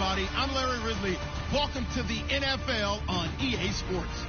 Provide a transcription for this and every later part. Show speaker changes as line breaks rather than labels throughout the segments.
everybody. I'm Larry Ridley. Welcome to the NFL on EA Sports.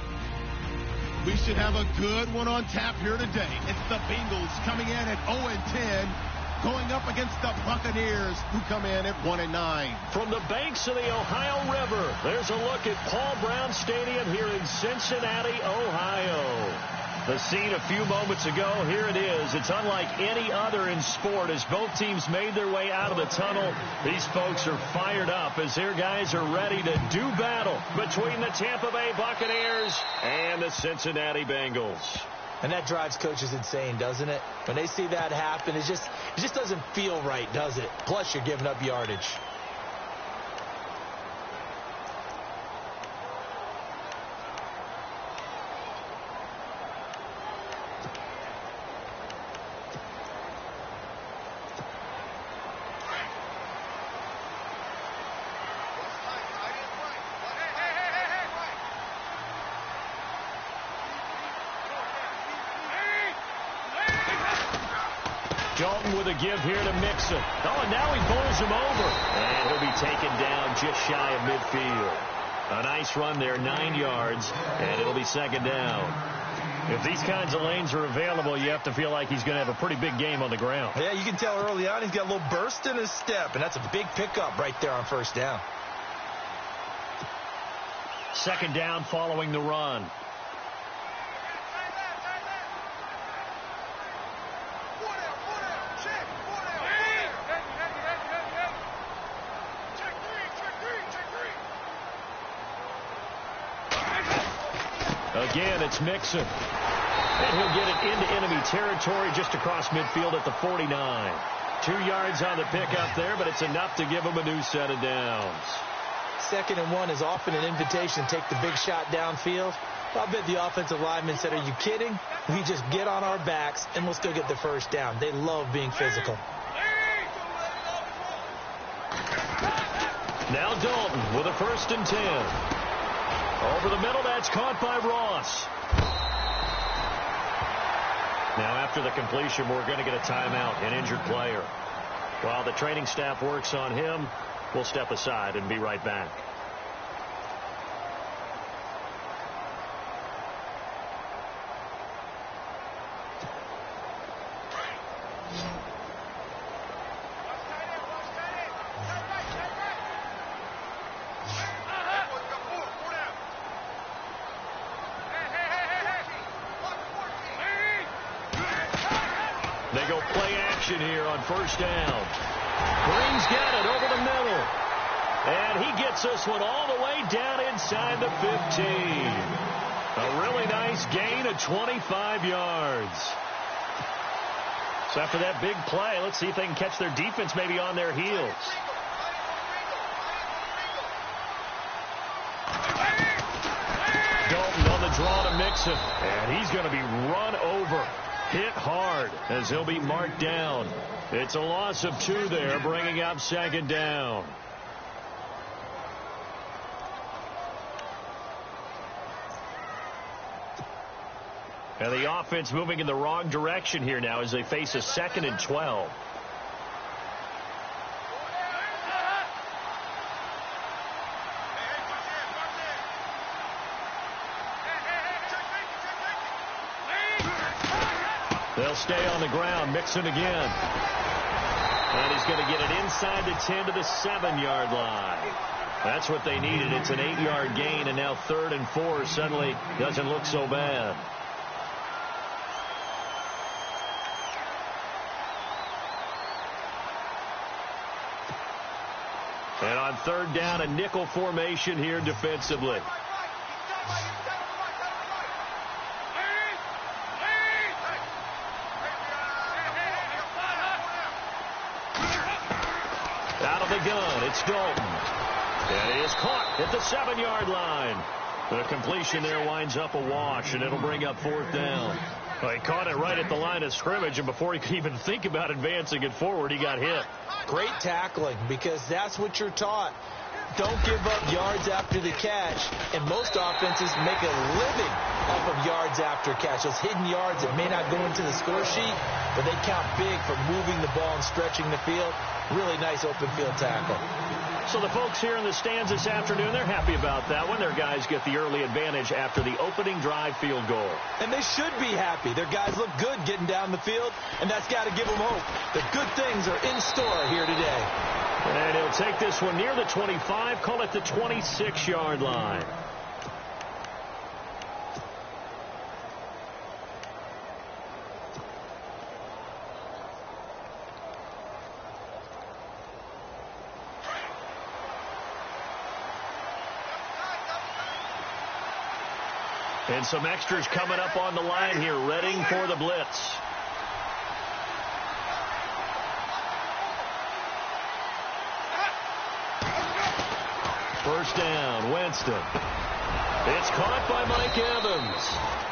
We should have a good one on tap here today. It's the Bengals coming in at 0-10, going up against the Buccaneers, who come in at 1-9.
From the banks of the Ohio River, there's a look at Paul Brown Stadium here in Cincinnati, Ohio. The scene a few moments ago, here it is. It's unlike any other in sport as both teams made their way out of the tunnel. These folks are fired up as their guys are ready to do battle between the Tampa Bay Buccaneers and the Cincinnati Bengals.
And that drives coaches insane, doesn't it? When they see that happen, it just doesn't feel right, does it? Plus, you're giving up yardage.
Dalton with a give here to Mixon. Oh, and now he bowls him over. And he'll be taken down just shy of midfield. A nice run there, 9 yards, and it'll be second down. If these kinds of lanes are available, you have to feel like he's going to have a pretty big game on the ground.
Yeah, you can tell early on he's got a little burst in his step, and that's a big pickup right there on first down.
Second down following the run. Again, it's Mixon. And he'll get it into enemy territory just across midfield at the 49. 2 yards on the pickup there, but it's enough to give him a new set of downs.
2nd and 1 is often an invitation to take the big shot downfield. I bet the offensive lineman said, "Are you kidding? We just get on our backs and we'll still get the first down." They love being physical.
Now Dalton with a 1st and 10. Over the middle, that's caught by Ross. Now after the completion, we're going to get a timeout, an injured player. While the training staff works on him, we'll step aside and be right back. They go play action here on first down. Green's got it over the middle. And he gets this one all the way down inside the 15. A really nice gain of 25 yards. So after that big play, let's see if they can catch their defense maybe on their heels. Dalton on the draw to Mixon. And he's going to be run over. Hit hard as he'll be marked down. It's a loss of 2 there, bringing up second down. And the offense moving in the wrong direction here now as they face a 2nd and 12. They'll stay on the ground. Mixon again. And he's going to get it inside the 10 to the 7-yard line. That's what they needed. It's an 8-yard gain, and now 3rd and 4 suddenly doesn't look so bad. And on 3rd down, a nickel formation here defensively. Out of the gun, it's Dalton. And he is caught at the 7-yard line. The completion there winds up a wash, and it'll bring up 4th down. Well, he caught it right at the line of scrimmage, and before he could even think about advancing it forward, he got hit.
Great tackling, because that's what you're taught. Don't give up yards after the catch, and most offenses make a living off of yards after catch. Those hidden yards that may not go into the score sheet, but they count big for moving the ball and stretching the field. Really nice open field tackle.
So the folks here in the stands this afternoon, they're happy about that one. Their guys get the early advantage after the opening drive field goal.
And they should be happy. Their guys look good getting down the field, and that's got to give them hope. The good things are in store here today.
And he'll take this one near the 25, call it the 26-yard line. And some extras coming up on the line here, readying for the blitz. First down, Winston. It's caught by Mike Evans.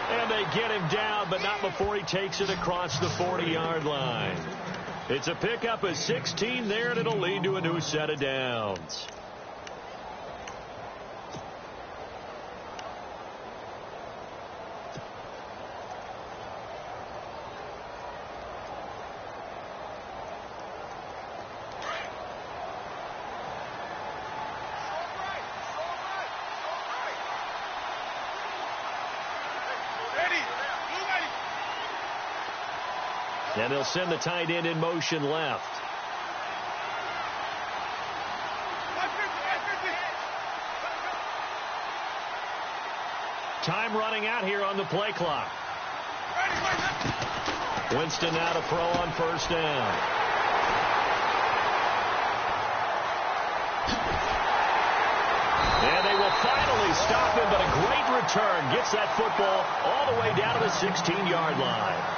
And they get him down, but not before he takes it across the 40-yard line. It's a pickup of 16 there, and it'll lead to a new set of downs. And they'll send the tight end in motion left. Time running out here on the play clock. Winston now to throw on first down. And they will finally stop him, but a great return. Gets that football all the way down to the 16-yard line.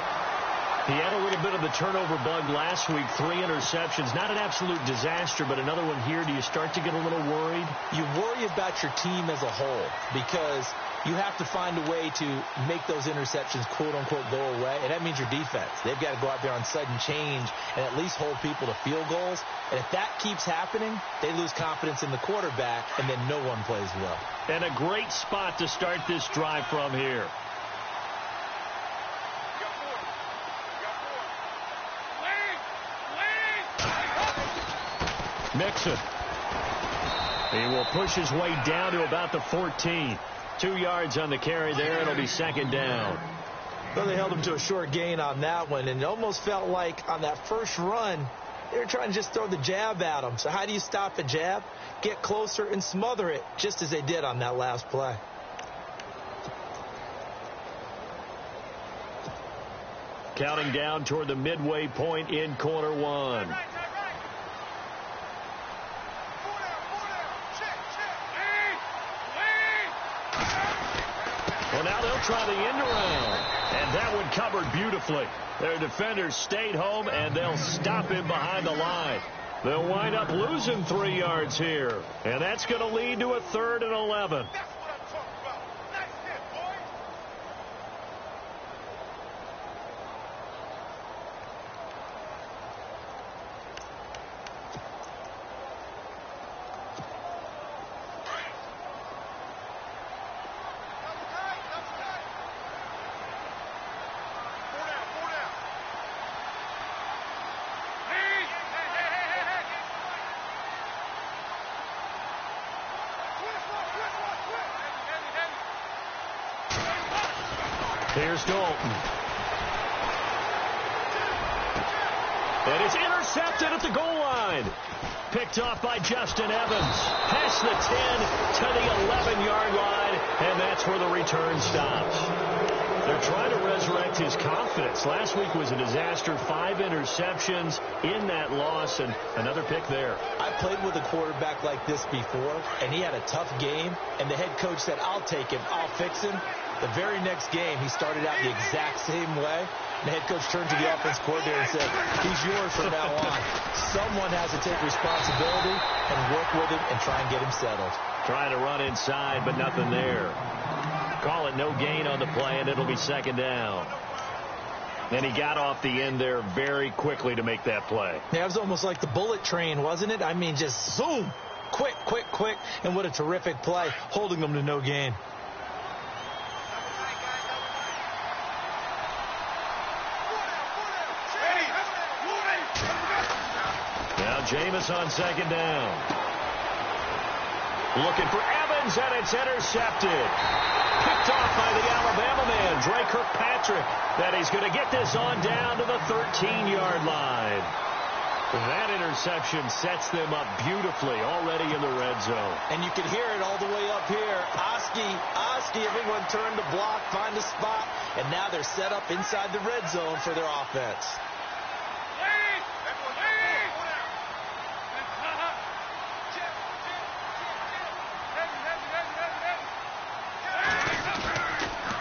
He had a little bit of the turnover bug last week, 3 interceptions. Not an absolute disaster, but another one here. Do you start to get a little worried?
You worry about your team as a whole because you have to find a way to make those interceptions, quote-unquote, go away, and that means your defense. They've got to go out there on sudden change and at least hold people to field goals. And if that keeps happening, they lose confidence in the quarterback, and then no one plays well.
And a great spot to start this drive from here. Mixon. He will push his way down to about the 14. 2 yards on the carry there. It'll be second down.
Well, they held him to a short gain on that one, and it almost felt like on that first run, they were trying to just throw the jab at him. So how do you stop a jab? Get closer and smother it, just as they did on that last play.
Counting down toward the midway point in quarter one. Well, now they'll try the end around. And that one covered beautifully. Their defenders stayed home, and they'll stop him behind the line. They'll wind up losing 3 yards here. And that's going to lead to a 3rd and 11. Here's Dalton. And it's intercepted at the goal line. Picked off by Justin Evans. Past the 10 to the 11-yard line, and that's where the return stops. They're trying to resurrect his confidence. Last week was a disaster. 5 interceptions in that loss, and another pick there.
I played with a quarterback like this before, and he had a tough game, and the head coach said, I'll take him, I'll fix him. The very next game, he started out the exact same way. The head coach turned to the offense coordinator and said, he's yours from now on. Someone has to take responsibility and work with him and try and get him settled.
Trying to run inside, but nothing there. Call it no gain on the play, and it'll be second down. And he got off the end there very quickly to make that play.
Yeah, it was almost like the bullet train, wasn't it? I mean, just zoom, quick, quick, quick, and what a terrific play, holding them to no gain.
Now Jameis on second down. Looking for Evans, and it's intercepted. Picked off by the Alabama man, Dre Kirkpatrick. That he's going to get this on down to the 13-yard line. That interception sets them up beautifully already in the red zone.
And you can hear it all the way up here. Oski, everyone turned to block, find a spot, and now they're set up inside the red zone for their offense.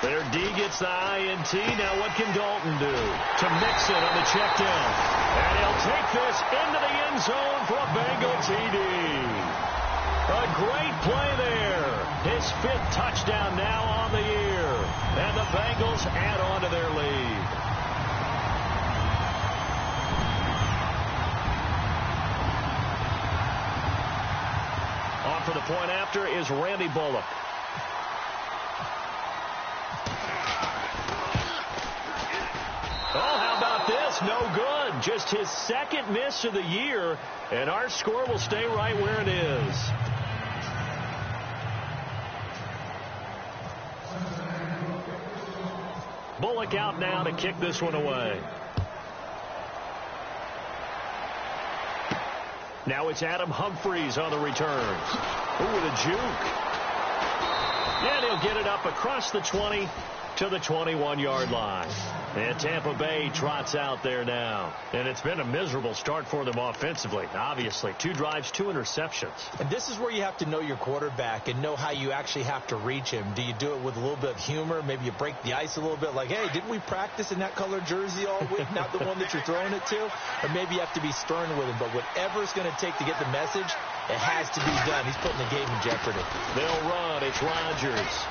Their D gets the INT. Now what can Dalton do? To Mixon on the check down. And he'll take this into the end zone for a Bengal TD. A great play there. His 5th touchdown now on the year. And the Bengals add on to their lead. On for the point after is Randy Bullock. Oh, how about this? No good. Just his 2nd miss of the year, and our score will stay right where it is. Bullock out now to kick this one away. Now it's Adam Humphries on the returns. Ooh, with a juke. And he'll get it up across the 20 to the 21-yard line. And Tampa Bay trots out there now. And it's been a miserable start for them offensively, obviously. 2 drives, 2 interceptions.
And this is where you have to know your quarterback and know how you actually have to reach him. Do you do it with a little bit of humor? Maybe you break the ice a little bit, like, hey, didn't we practice in that color jersey all week, not the one that you're throwing it to? Or maybe you have to be stern with him. But whatever it's going to take to get the message, it has to be done. He's putting the game in jeopardy.
They'll run. It's Rodgers.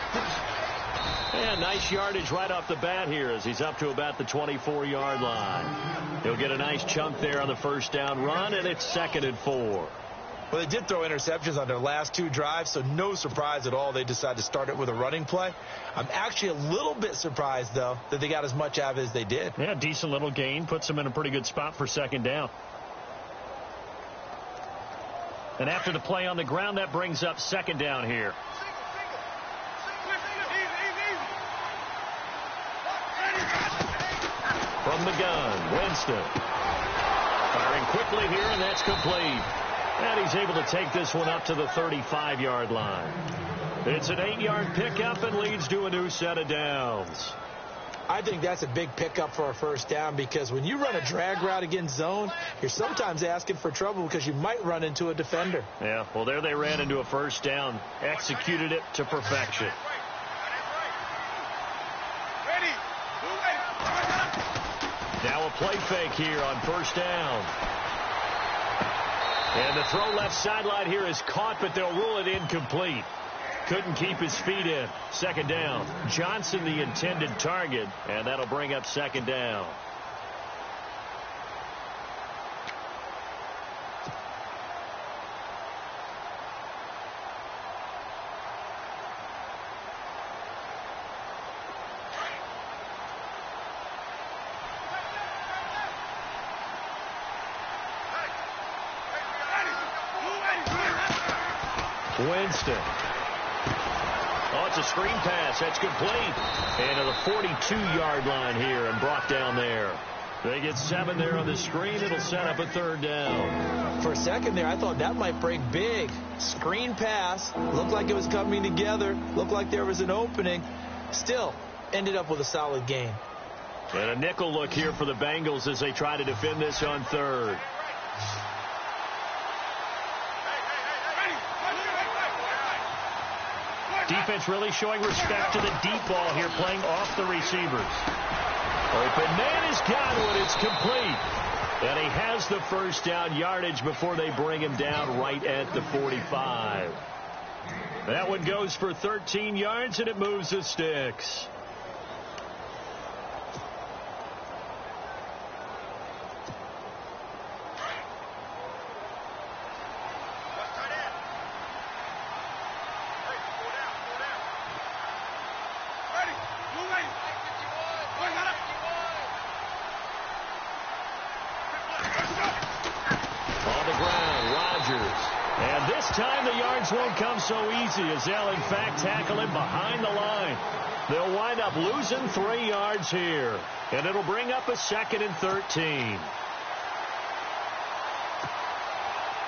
And nice yardage right off the bat here as he's up to about the 24-yard line. He'll get a nice chunk there on the first down run, and it's 2nd and 4.
Well, they did throw interceptions on their last 2 drives, so no surprise at all they decided to start it with a running play. I'm actually a little bit surprised, though, that they got as much out of it as they did.
Yeah, decent little gain. Puts them in a pretty good spot for 2nd down. And after the play on the ground, that brings up 2nd down here. From the gun, Winston. Firing quickly here, and that's complete. And he's able to take this one up to the 35-yard line. It's an 8-yard pickup and leads to a new set of downs.
I think that's a big pickup for a first down because when you run a drag route against zone, you're sometimes asking for trouble because you might run into a defender.
Yeah, well, there they ran into a first down. Executed it to perfection. Now a play fake here on first down. And the throw left sideline here is caught, but they'll rule it incomplete. Couldn't keep his feet in. 2nd down. Johnson the intended target, and that'll bring up 2nd down. Winston. Oh, it's a screen pass. That's complete. And to the 42-yard line here and brought down there. They get 7 there on the screen. It'll set up a 3rd down.
For a second there, I thought that might break big. Screen pass. Looked like it was coming together. Looked like there was an opening. Still, ended up with a solid gain.
And a nickel look here for the Bengals as they try to defend this on 3rd. Defense really showing respect to the deep ball here, playing off the receivers. Open man has got one. It's complete. And he has the first down yardage before they bring him down right at the 45. That one goes for 13 yards, and it moves the sticks. time the yards won't come so easy as they'll, in fact, tackle him behind the line. They'll wind up losing 3 yards here, and it'll bring up a 2nd and 13.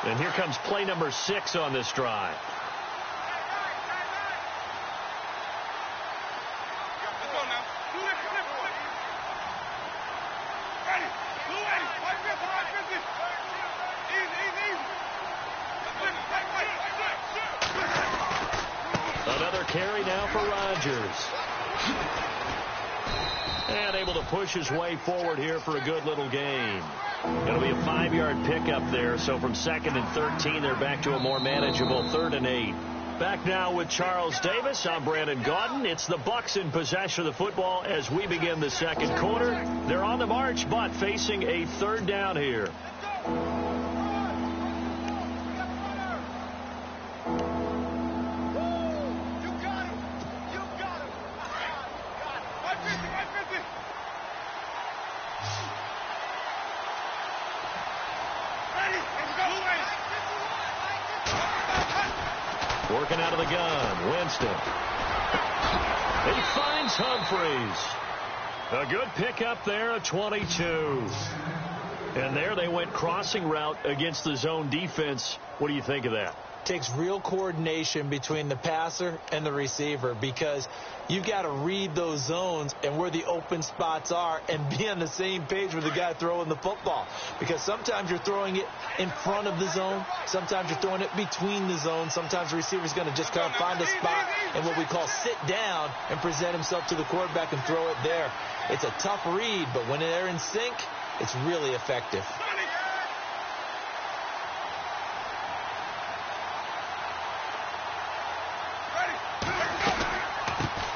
And here comes play number 6 on this drive. Another carry now for Rodgers. And able to push his way forward here for a good little gain. It'll be a 5-yard pickup there. So from 2nd and 13, they're back to a more manageable 3rd and 8. Back now with Charles Davis. I'm Brandon Gaudin. It's the Bucks in possession of the football as we begin the 2nd quarter. They're on the march, but facing a 3rd down here. Working out of the gun, Winston. He finds Humphreys. A good pickup there, a 22. And there they went crossing route against the zone defense. What do you think of that?
Takes real coordination between the passer and the receiver because you've got to read those zones and where the open spots are and be on the same page with the guy throwing the football. Because sometimes you're throwing it in front of the zone. Sometimes you're throwing it between the zones. Sometimes the receiver's going to just kind of find a spot and what we call sit down and present himself to the quarterback and throw it there. It's a tough read, but when they're in sync, it's really effective.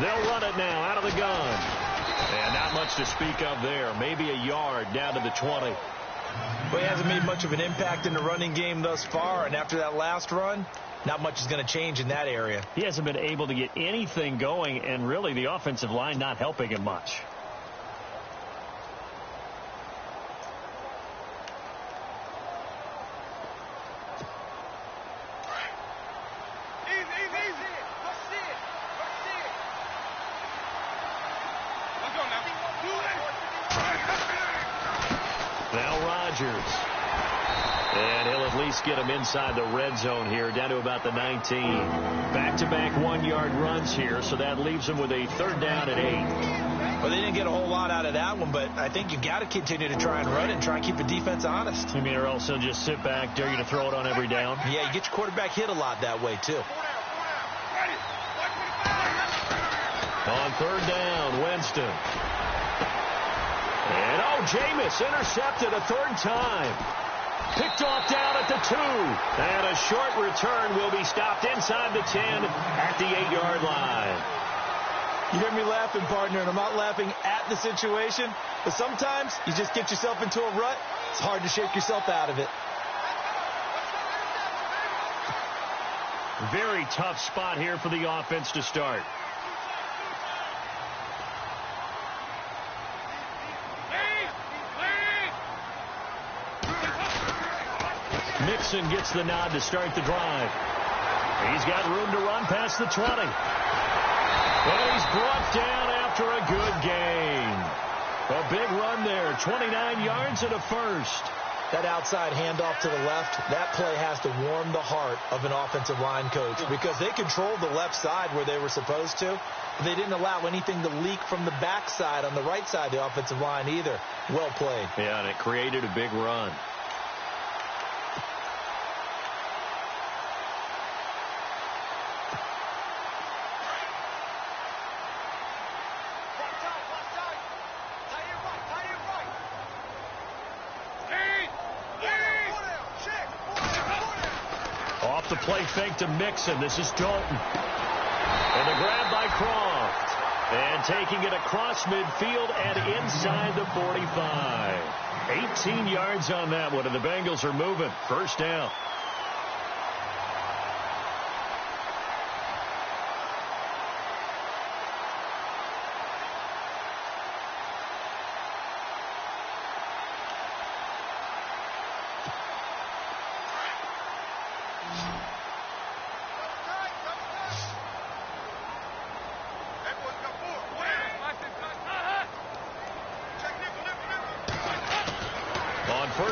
They'll run it now out of the gun. And not much to speak of there. Maybe a yard down to the 20.
Well, he hasn't made much of an impact in the running game thus far. And after that last run, not much is going to change in that area.
He hasn't been able to get anything going. And really the offensive line not helping him much. Now Rodgers. And he'll at least get him inside the red zone here, down to about the 19. Back-to-back 1-yard runs here, so that leaves him with a 3rd down and 8.
Well, they didn't get a whole lot out of that one, but I think you've got to continue to try and run it and try and keep the defense honest.
You mean or else he'll just sit back, dare you to throw it on every down?
Yeah, you get your quarterback hit a lot that way, too.
On 3rd down, Winston. And, Jameis intercepted a 3rd time. Picked off down at the 2. And a short return will be stopped inside the 10 at the 8-yard line.
You hear me laughing, partner, and I'm not laughing at the situation. But sometimes you just get yourself into a rut. It's hard to shake yourself out of it.
Very tough spot here for the offense to start. Mixon gets the nod to start the drive. He's got room to run past the 20. And he's brought down after a good gain. A big run there, 29 yards and a 1st.
That outside handoff to the left, that play has to warm the heart of an offensive line coach because they controlled the left side where they were supposed to. But they didn't allow anything to leak from the backside on the right side of the offensive line either. Well played.
Yeah, and it created a big run. Off the play fake to Mixon. This is Dalton. And the grab by Croft. And taking it across midfield and inside the 45. 18 yards on that one, and the Bengals are moving. 1st down.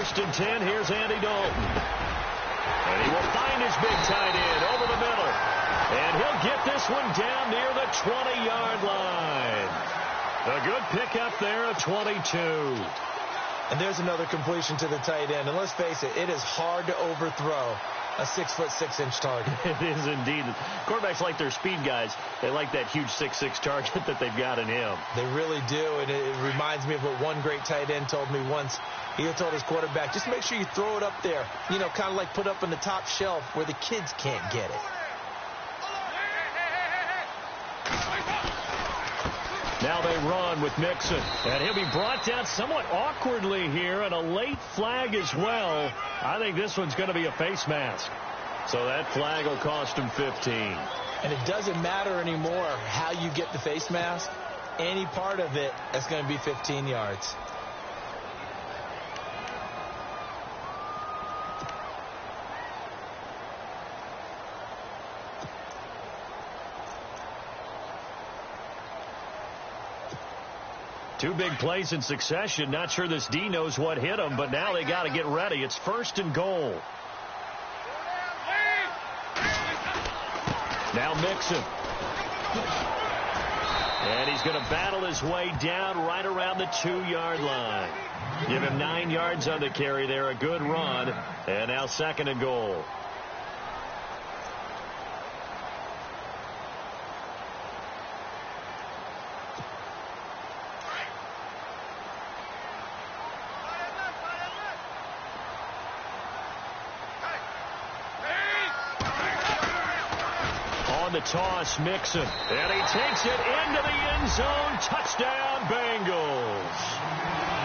1st and 10. Here's Andy Dalton. And he will find his big tight end over the middle. And he'll get this one down near the 20-yard line. A good pickup there at 22.
And there's another completion to the tight end. And let's face it, it is hard to overthrow a 6'6" target.
It is indeed. Quarterbacks like their speed guys. They like that huge 6'6" target that they've got in him.
They really do, and it reminds me of what one great tight end told me once. He told his quarterback, just make sure you throw it up there, you know, kind of like put up on the top shelf where the kids can't get it.
Now they run with Mixon, and he'll be brought down somewhat awkwardly here, and a late flag as well. I think this one's going to be a face mask. So that flag will cost him 15.
And it doesn't matter anymore how you get the face mask. Any part of it, that's going to be 15 yards.
Two big plays in succession. Not sure this D knows what hit him, but now they got to get ready. It's 1st and goal. Now Mixon. And he's going to battle his way down right around the 2-yard line. Give him 9 yards on the carry there. A good run. And now 2nd and goal. The toss, Mixon, and he takes it into the end zone. Touchdown, Bengals.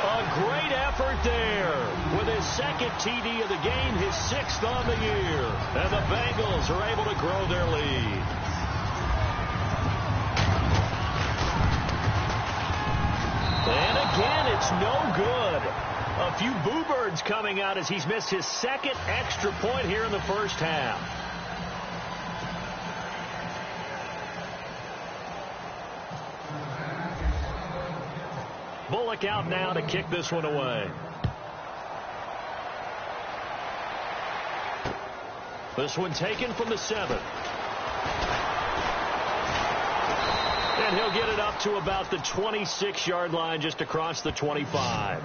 A great effort there with his 2nd TD of the game, his 6th on the year. And the Bengals are able to grow their lead. And again, it's no good. A few boo birds coming out as he's missed his 2nd extra point here in the first half. Bullock out now to kick this one away. This one taken from the 7. And he'll get it up to about the 26-yard line, just across the 25.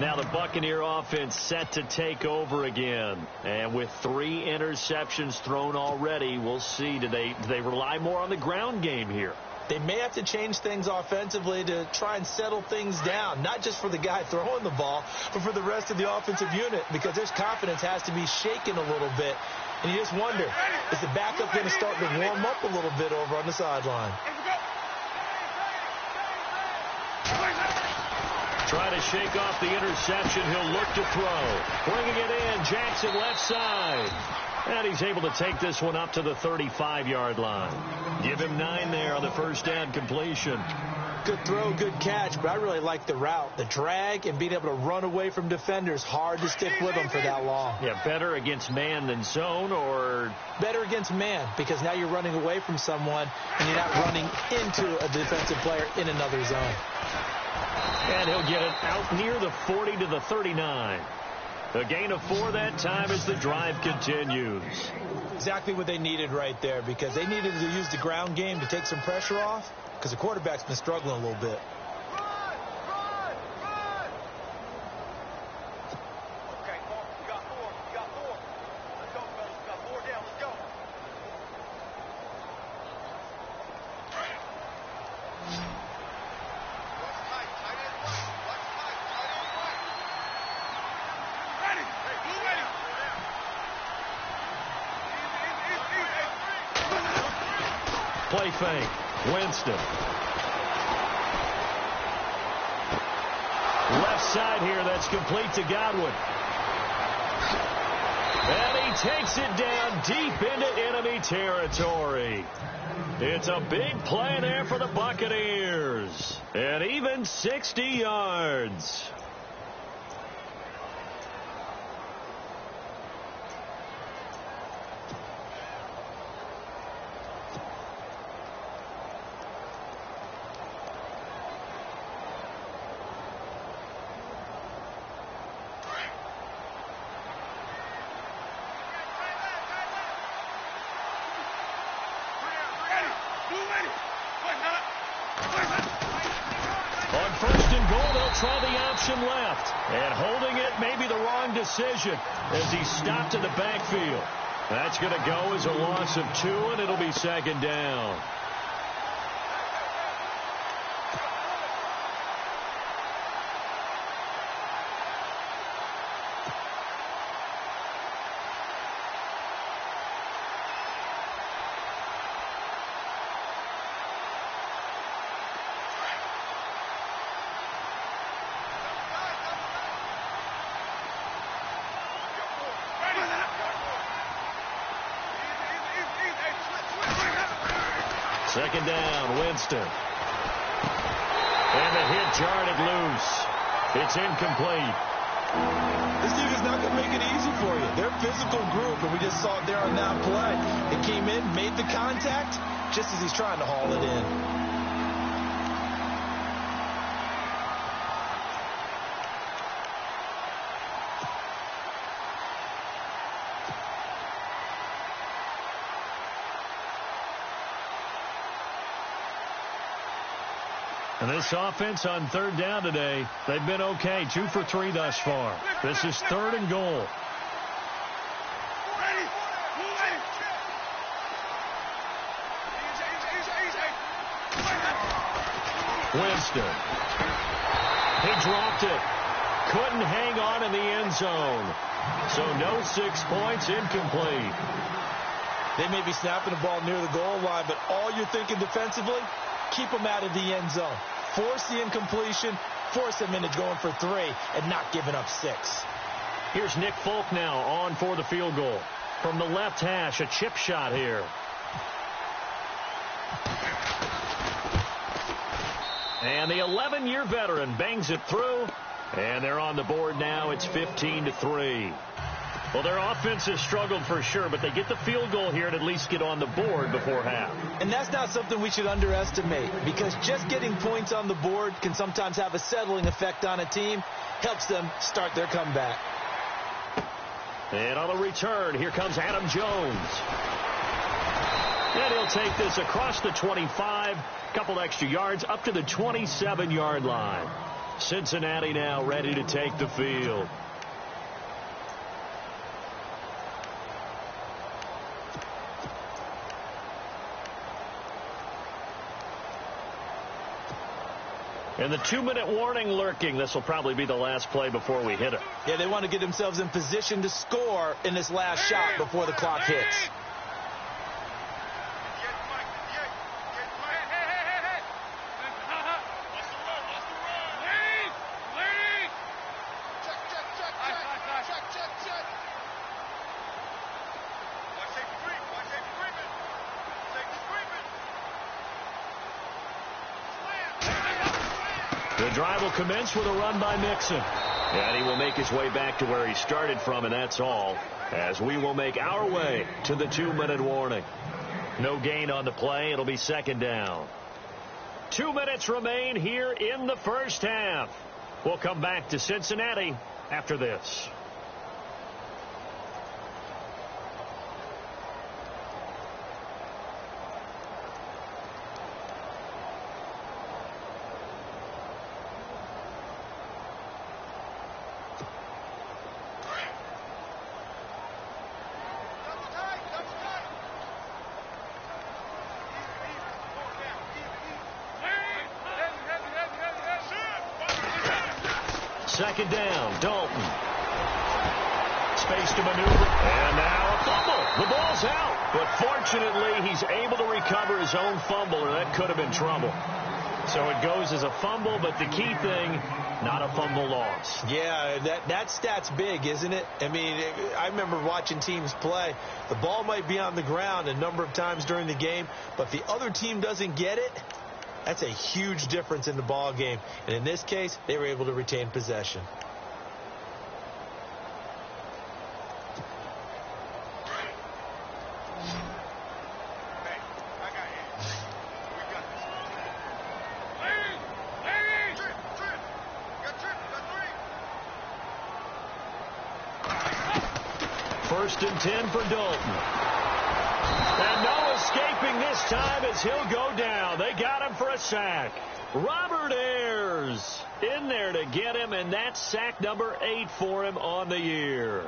Now the Buccaneer offense set to take over again. And with 3 interceptions thrown already, we'll see. Do they rely more on the ground game here?
They may have to change things offensively to try and settle things down, not just for the guy throwing the ball, but for the rest of the offensive unit, because their confidence has to be shaken a little bit. And you just wonder, is the backup going to start to warm up a little bit over on the sideline?
Try to shake off the interception. He'll look to throw. Bringing it in, Jackson left side. And he's able to take this one up to the 35-yard line. Give him 9 there on the first down completion.
Good throw, good catch, but I really like the route. The drag and being able to run away from defenders, hard to stick with them for that long.
Yeah, better against man than zone, or?
Better against man, because now you're running away from someone and you're not running into a defensive player in another zone.
And he'll get it out near the 40 to the 39. A gain of 4 that time as the drive continues.
Exactly what they needed right there, because they needed to use the ground game to take some pressure off, because the quarterback's been struggling a little bit.
Play fake. Winston. Left side here. That's complete to Godwin. And he takes it down deep into enemy territory. It's a big play there for the Buccaneers. And even 60 yards. On first and goal, they'll try the option left. And holding it may be the wrong decision as he stopped in the backfield. That's going to go as a loss of 2, and it'll be second down. Second down, Winston. And the hit jarred it loose. It's incomplete.
This defense is not going to make it easy for you. They're a physical group, and we just saw it there on that play. It came in, made the contact, just as he's trying to haul it in.
And this offense on third down today, they've been okay. 2 for 3 thus far. This is third and goal. Winston. He dropped it. Couldn't hang on in the end zone. So no 6 points, incomplete.
They may be snapping the ball near the goal line, but all you're thinking defensively, keep them out of the end zone. Force the incompletion, force them into going for 3 and not giving up 6.
Here's Nick Folk now on for the field goal. From the left hash, a chip shot here. And the 11-year veteran bangs it through, and they're on the board now. It's 15-3. Well, their offense has struggled for sure, but they get the field goal here and at least get on the board before half.
And that's not something we should underestimate, because just getting points on the board can sometimes have a settling effect on a team. Helps them start their comeback.
And on the return, here comes Adam Jones. And he'll take this across the 25, couple extra yards, up to the 27-yard line. Cincinnati now ready to take the field. And the 2-minute warning lurking. This will probably be the last play before we hit it.
Yeah, they want to get themselves in position to score in this last shot before the clock hits.
The drive will commence with a run by Mixon. And he will make his way back to where he started from, and that's all, as we will make our way to the 2-minute warning. No gain on the play. It'll be second down. 2 minutes remain here in the first half. We'll come back to Cincinnati after this. Second down, Dalton. Space to maneuver. And now a fumble. The ball's out. But fortunately, he's able to recover his own fumble, or that could have been trouble. So it goes as a fumble, but the key thing, not a fumble loss.
Yeah, that stat's big, isn't it? I mean, I remember watching teams play. The ball might be on the ground a number of times during the game, but if the other team doesn't get it, that's a huge difference in the ball game. And in this case, they were able to retain possession. First and 10 for Dalton.
And no escaping this time as he'll go down. They got him for a sack. Robert Ayers in there to get him, and that's sack number 8 for him on the year.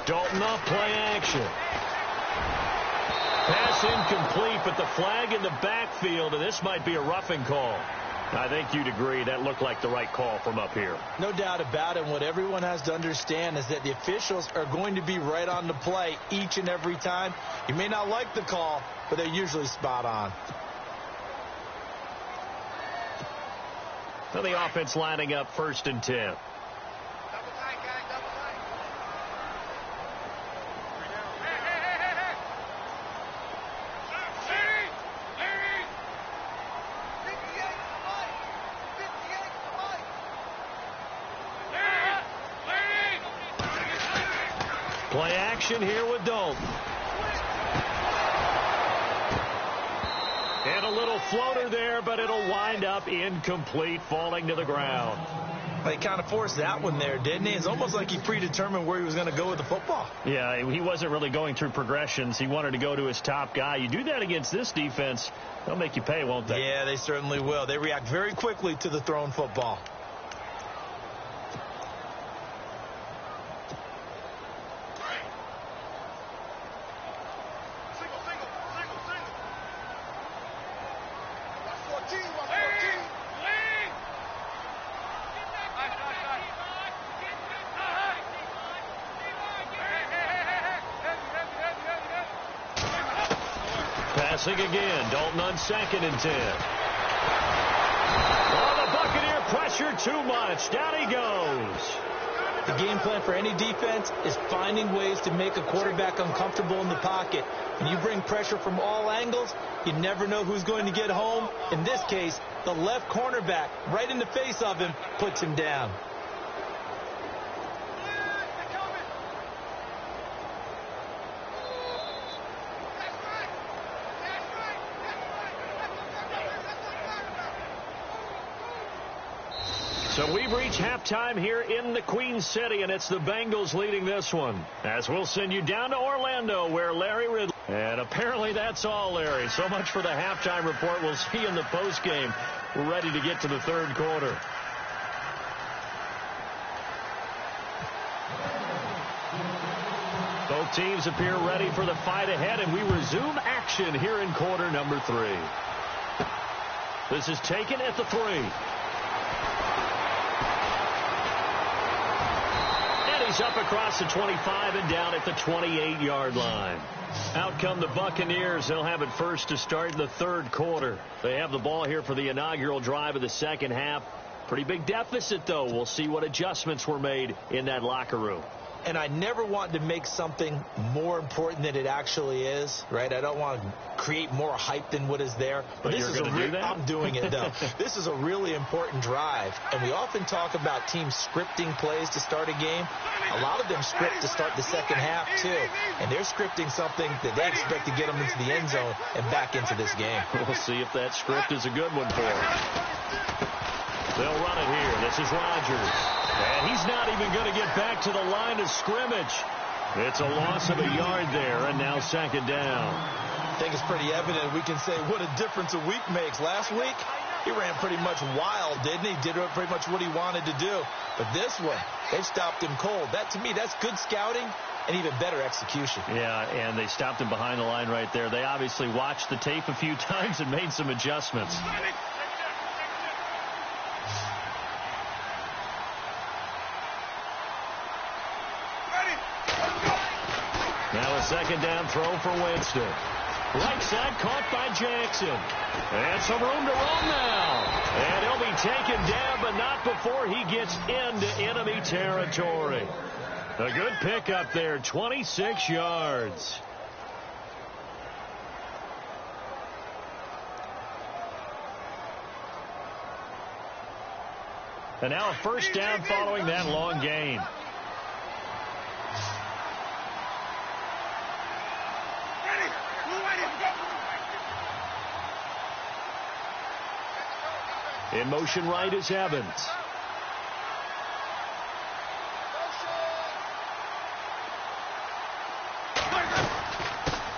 Dalton off play action. Pass incomplete, but the flag in the backfield, and this might be a roughing call. I think you'd agree that looked like the right call from up here.
No doubt about it. What everyone has to understand is that the officials are going to be right on the play each and every time. You may not like the call, but they're usually spot on.
So the offense lining up 1st and 10. Play action here with Dalton. And a little floater there, but it'll wind up incomplete, falling to the ground.
He kind of forced that one there, didn't he? It's almost like he predetermined where he was going to go with the football.
Yeah, he wasn't really going through progressions. He wanted to go to his top guy. You do that against this defense, they'll make you pay, won't they?
Yeah, they certainly will. They react very quickly to the thrown football.
Passing again. Dalton on 2nd and 10. Oh, the Buccaneer pressure too much. Down he goes.
The game plan for any defense is finding ways to make a quarterback uncomfortable in the pocket. When you bring pressure from all angles, you never know who's going to get home. In this case, the left cornerback, right in the face of him, puts him down.
So we've reached halftime here in the Queen City, and it's the Bengals leading this one. As we'll send you down to Orlando, where Larry Ridley. And apparently that's all, Larry. So much for the halftime report. We'll see you in the postgame. We're ready to get to the 3rd quarter. Both teams appear ready for the fight ahead, and we resume action here in quarter number 3. This is taken at the 3. He's up across the 25 and down at the 28-yard line. Out come the Buccaneers. They'll have it first to start the 3rd quarter. They have the ball here for the inaugural drive of the 2nd half. Pretty big deficit, though. We'll see what adjustments were made in that locker room.
And I never want to make something more important than it actually is, right? I don't want to create more hype than what is there.
But this is do that?
I'm doing it, though. This is a really important drive. And we often talk about teams scripting plays to start a game. A lot of them script to start the 2nd half, too. And they're scripting something that they expect to get them into the end zone and back into this game.
We'll see if that script is a good one for them. They'll run it here. This is Rodgers. And he's not even going to get back to the line of scrimmage. It's a loss of a yard there, and now 2nd down.
I think it's pretty evident. We can say what a difference a week makes. Last week, he ran pretty much wild, didn't he? Did pretty much what he wanted to do. But this one, they've stopped him cold. That, to me, that's good scouting and even better execution.
Yeah, and they stopped him behind the line right there. They obviously watched the tape a few times and made some adjustments. Now a 2nd down throw for Winston. Right side caught by Jackson. And some room to run now. And he'll be taken down, but not before he gets into enemy territory. A good pickup there, 26 yards. And now a first down following that long gain. In motion right is Evans.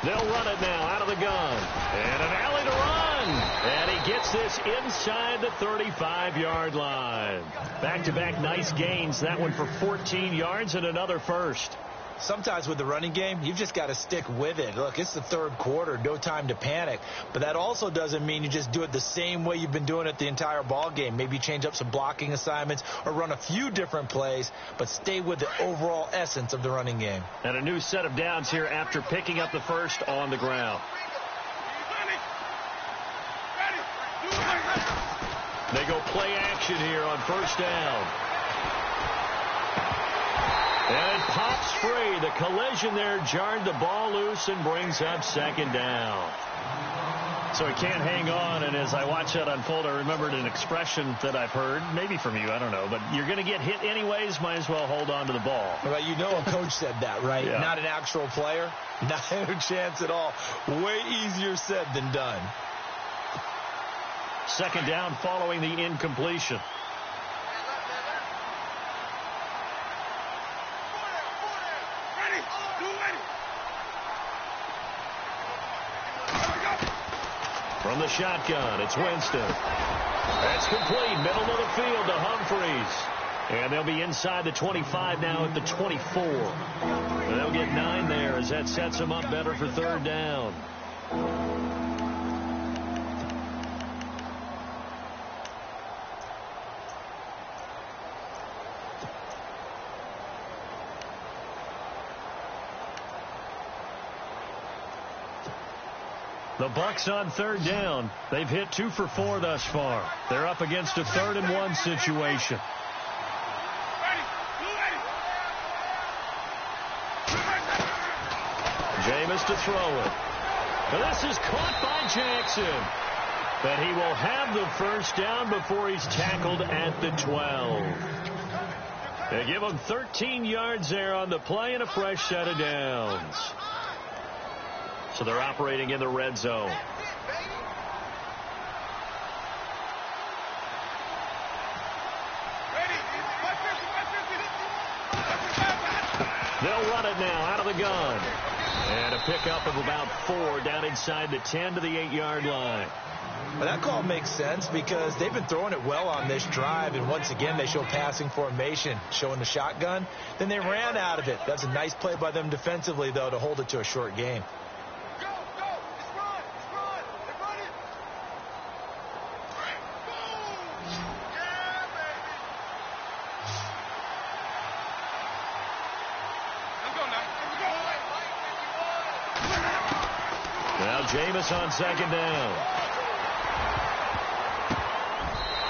They'll run it now out of the gun. And an alley to run. And he gets this inside the 35-yard line. Back-to-back nice gains. That one for 14 yards and another first.
Sometimes with the running game, you've just got to stick with it. Look, it's the third quarter, no time to panic. But that also doesn't mean you just do it the same way you've been doing it the entire ball game. Maybe change up some blocking assignments or run a few different plays, but stay with the overall essence of the running game.
And a new set of downs here after picking up the first on the ground. They go play action here on first down. And it pops free. The collision there jarred the ball loose and brings up second down. So he can't hang on, and as I watch that unfold, I remembered an expression that I've heard, maybe from you, I don't know, but you're going to get hit anyways, might as well hold on to the ball.
Well, you know a coach said that, right?
Yeah. Not
an actual player. Not a chance at all. Way easier said than done.
Second down following the incompletion. From the shotgun, it's Winston. That's complete. Middle of the field to Humphreys. And they'll be inside the 25 now at the 24. And they'll get 9 there as that sets them up better for third down. The Bucks on third down. They've hit 2 for 4 thus far. They're up against a 3rd and 1 situation. Jameis to throw it. And this is caught by Jackson. But he will have the first down before he's tackled at the 12. They give him 13 yards there on the play and a fresh set of downs. So they're operating in the red zone. They'll run it now out of the gun. And a pickup of about 4 down inside the 10 to the 8-yard line.
Well, that call makes sense because they've been throwing it well on this drive, and once again they show passing formation, showing the shotgun. Then they ran out of it. That's a nice play by them defensively, though, to hold it to a short game.
Now Jameis on second down.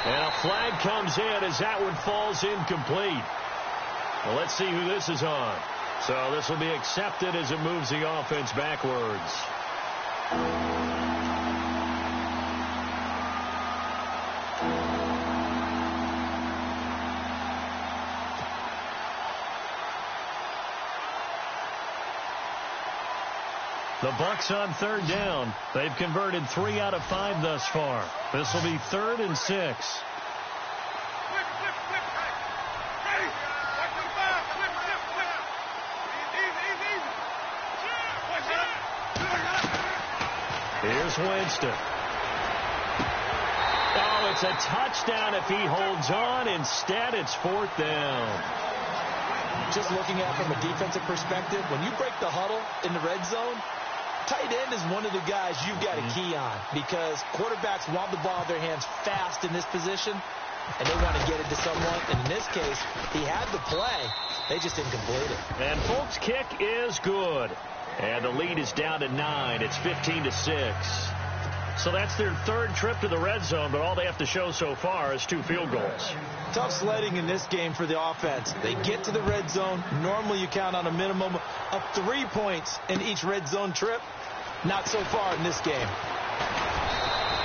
And a flag comes in as that one falls incomplete. Well, let's see who this is on. So this will be accepted as it moves the offense backwards. The Bucks on third down. They've converted 3 out of 5 thus far. This will be 3rd and 6. Here's Winston. Oh, it's a touchdown if he holds on. Instead, it's 4th down.
Just looking at it from a defensive perspective, when you break the huddle in the red zone, tight end is one of the guys you've got a key on because quarterbacks want the ball in their hands fast in this position, and they want to get it to someone. And in this case, he had the play. They just didn't complete it.
And Folk's kick is good. And the lead is down to 9. It's 15-6. So that's their 3rd trip to the red zone, but all they have to show so far is 2 field goals.
Tough sledding in this game for the offense. They get to the red zone. Normally you count on a minimum of 3 points in each red zone trip. Not so far in this game.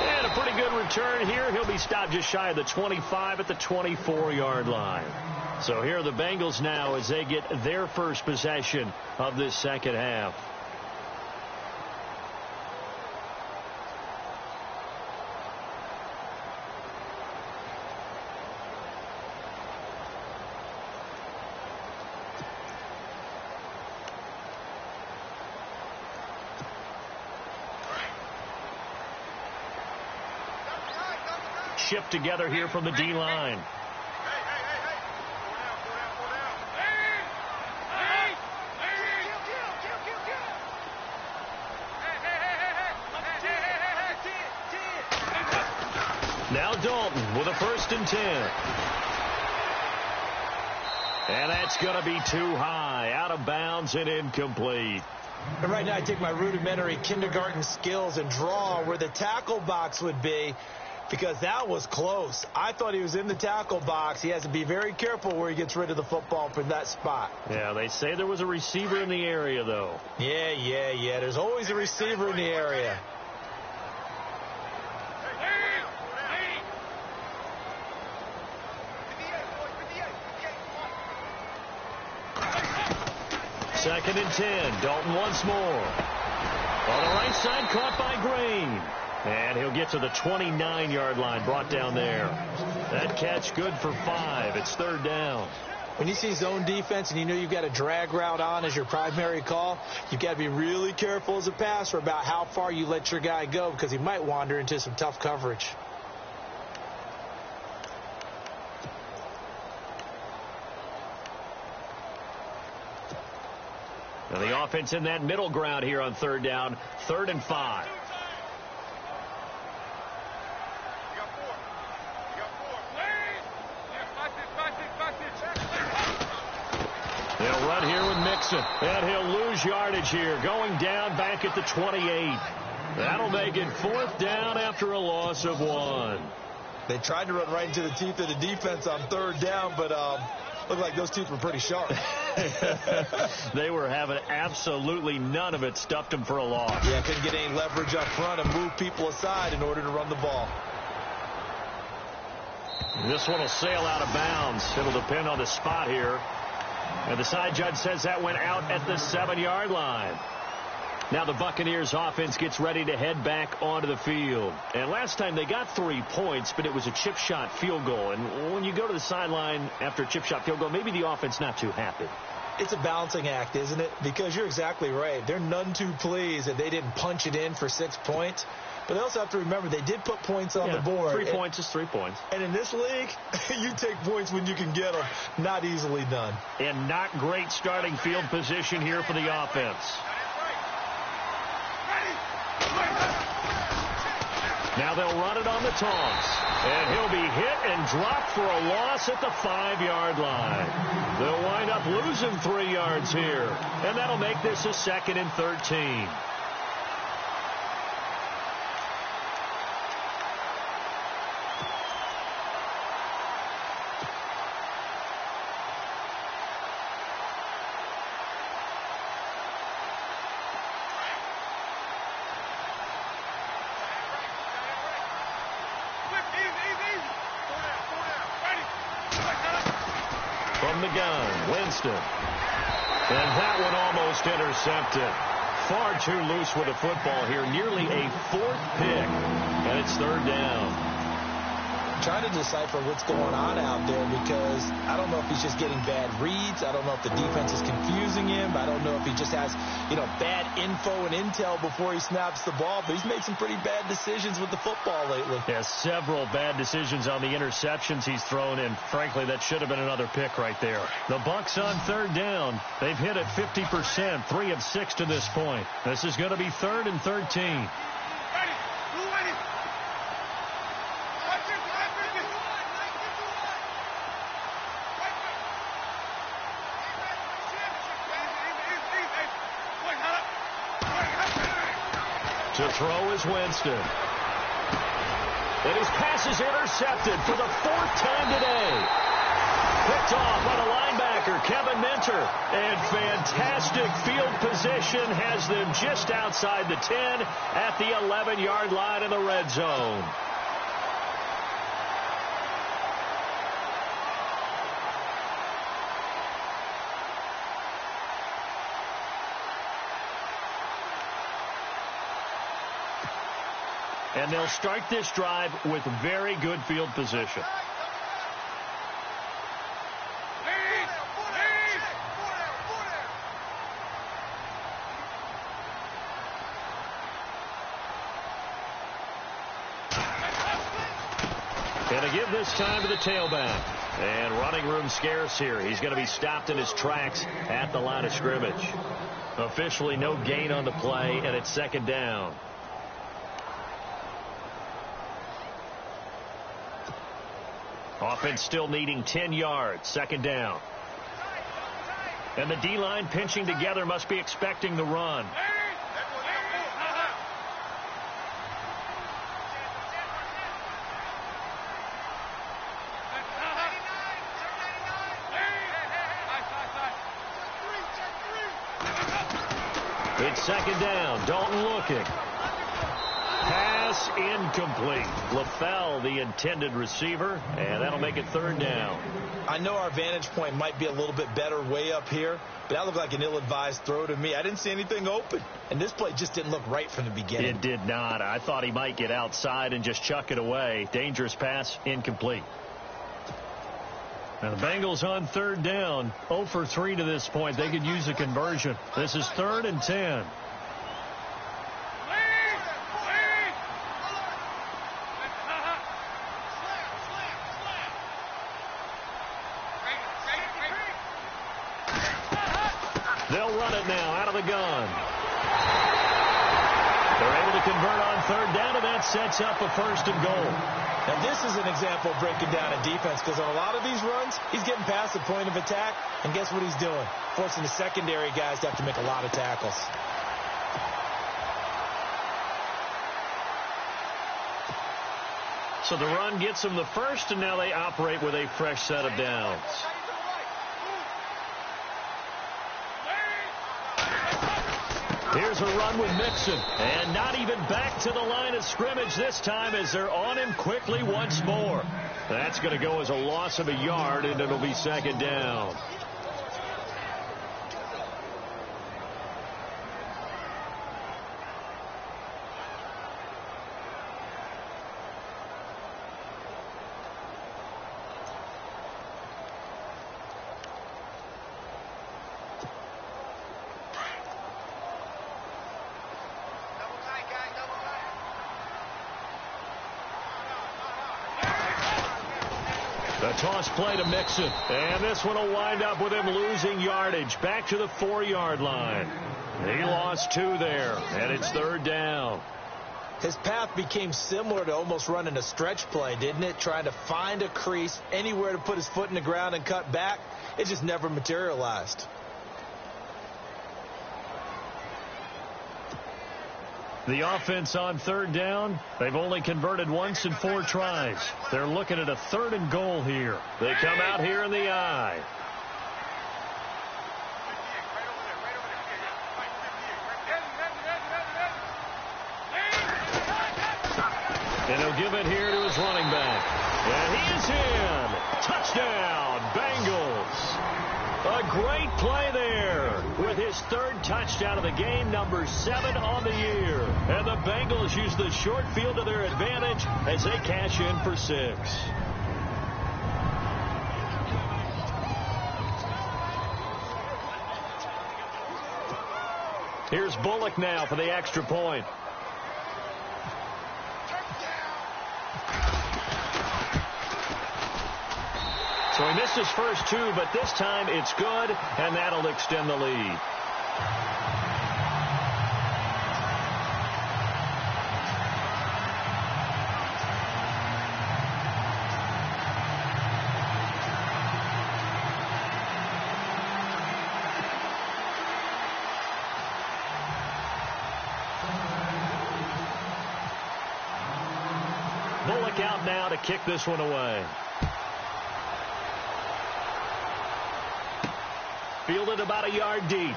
And a pretty good return here. He'll be stopped just shy of the 25 at the 24-yard line. So here are the Bengals now as they get their first possession of this second half. Shift together here from the D-line. Now Dalton with a 1st and 10. And that's going to be too high. Out of bounds and incomplete.
And right now I take my rudimentary kindergarten skills and draw where the tackle box would be, because that was close. I thought he was in the tackle box. He has to be very careful where he gets rid of the football from that spot.
Yeah, they say there was a receiver in the area, though.
Yeah. There's always a receiver in the area.
Second and 10. Dalton once more. On the right side, caught by Green. And he'll get to the 29-yard line, brought down there. That catch good for 5. It's 3rd down.
When you see zone defense and you know you've got a drag route on as your primary call, you've got to be really careful as a passer about how far you let your guy go, because he might wander into some tough coverage.
Now the offense in that middle ground here on 3rd down, 3rd and 5. They'll run here with Mixon, and he'll lose yardage here, going down back at the 28. That'll make it 4th down after a loss of 1.
They tried to run right into the teeth of the defense on 3rd down, but looked like those teeth were pretty sharp.
They were having absolutely none of it. Stuffed them for a loss.
Yeah, couldn't get any leverage up front and move people aside in order to run the ball.
This one will sail out of bounds. It'll depend on the spot here. And the side judge says that went out at the 7-yard line. Now the Buccaneers offense gets ready to head back onto the field. And last time they got 3 points, but it was a chip shot field goal. And when you go to the sideline after a chip shot field goal, maybe the offense not too happy.
It's a balancing act, isn't it? Because you're exactly right. They're none too pleased that they didn't punch it in for 6 points. But they also have to remember they did put points on the board.
3 points is 3 points.
And in this league, you take points when you can get them. Not easily done.
And not great starting field position here for the offense. Now they'll run it on the toss. And he'll be hit and dropped for a loss at the 5-yard line. They'll wind up losing 3 yards here. And that'll make this a 2nd and 13. From the gun, Winston. And that one almost intercepted. Far too loose with the football here. Nearly a 4th pick. And it's 3rd down.
Trying to decipher what's going on out there, because I don't know if he's just getting bad reads. I don't know if the defense is confusing him. I don't know if he just has, bad info and intel before he snaps the ball. But he's made some pretty bad decisions with the football lately.
Yeah, several bad decisions on the interceptions he's thrown, and frankly, that should have been another pick right there. The Bucs on 3rd down. They've hit it 50%, 3 of 6 to this point. This is going to be 3rd and 13. To throw is Winston. And his pass is intercepted for the 4th time today. Picked off by the linebacker. linebacker, Kevin Minter. And fantastic field position has them just outside the 10 at the 11-yard line in the red zone. And they'll start this drive with very good field position. And to give this time to the tailback. And running room scarce here. He's going to be stopped in his tracks at the line of scrimmage. Officially no gain on the play, and it's second down. Offense still needing 10 yards. Second down. And the D-line pinching together must be expecting the run. It's second down. Dalton looking. Pass incomplete. LaFell, the intended receiver, and that'll make it third down.
I know our vantage point might be a little bit better way up here, but that looked like an ill-advised throw to me. I didn't see anything open, and this play just didn't look right from the beginning.
It did not. I thought he might get outside and just chuck it away. Dangerous pass, incomplete. Now the Bengals on third down, 0 for 3 to this point. They could use a conversion. This is 3rd and 10. They'll run it now out of the gun. They're able to convert on third down, and that sets up a 1st and goal.
Now, this is an example of breaking down a defense, because on a lot of these runs, he's getting past the point of attack, and guess what he's doing? Forcing the secondary guys to have to make a lot of tackles.
So the run gets them the first, and now they operate with a fresh set of downs. Here's a run with Mixon, and not even back to the line of scrimmage this time as they're on him quickly once more. That's going to go as a loss of a yard, and it'll be second down. The toss play to Mixon. And this one will wind up with him losing yardage. Back to the 4-yard line. He lost 2 there. And it's third down.
His path became similar to almost running a stretch play, didn't it? Trying to find a crease, anywhere to put his foot in the ground and cut back. It just never materialized.
The offense on third down, they've only converted once in 4 tries. They're looking at a 3rd and goal here. They come out here in the I. And he'll give it here to his running back. And he is in. Touchdown, Bengals. A great play there with his 3rd touchdown of the game, number 7 on the year. And the Bengals use the short field to their advantage as they cash in for 6. Here's Bullock now for the extra point. So he missed his first 2, but this time it's good, and that'll extend the lead. Bullock out now to kick this one away. fielded about a yard deep.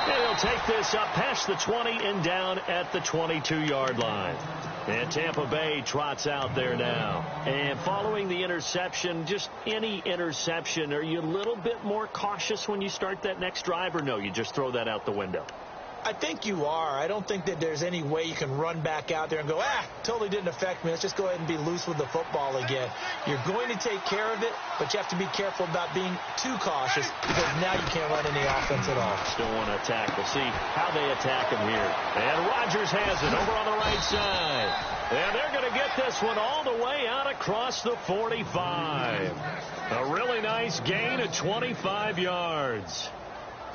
And he'll take this up past the 20 and down at the 22-yard line. And Tampa Bay trots out there now. And following the interception, just any interception, are you a little bit more cautious when you start that next drive, or no, you just throw that out the window?
I think you are. I don't think that there's any way you can run back out there and go, totally didn't affect me. Let's just go ahead and be loose with the football again. You're going to take care of it, but you have to be careful about being too cautious because now you can't run any offense at all.
Still want to attack. We'll see how they attack him here. And Rodgers has it over on the right side. And they're going to get this one all the way out across the 45. A really nice gain of 25 yards.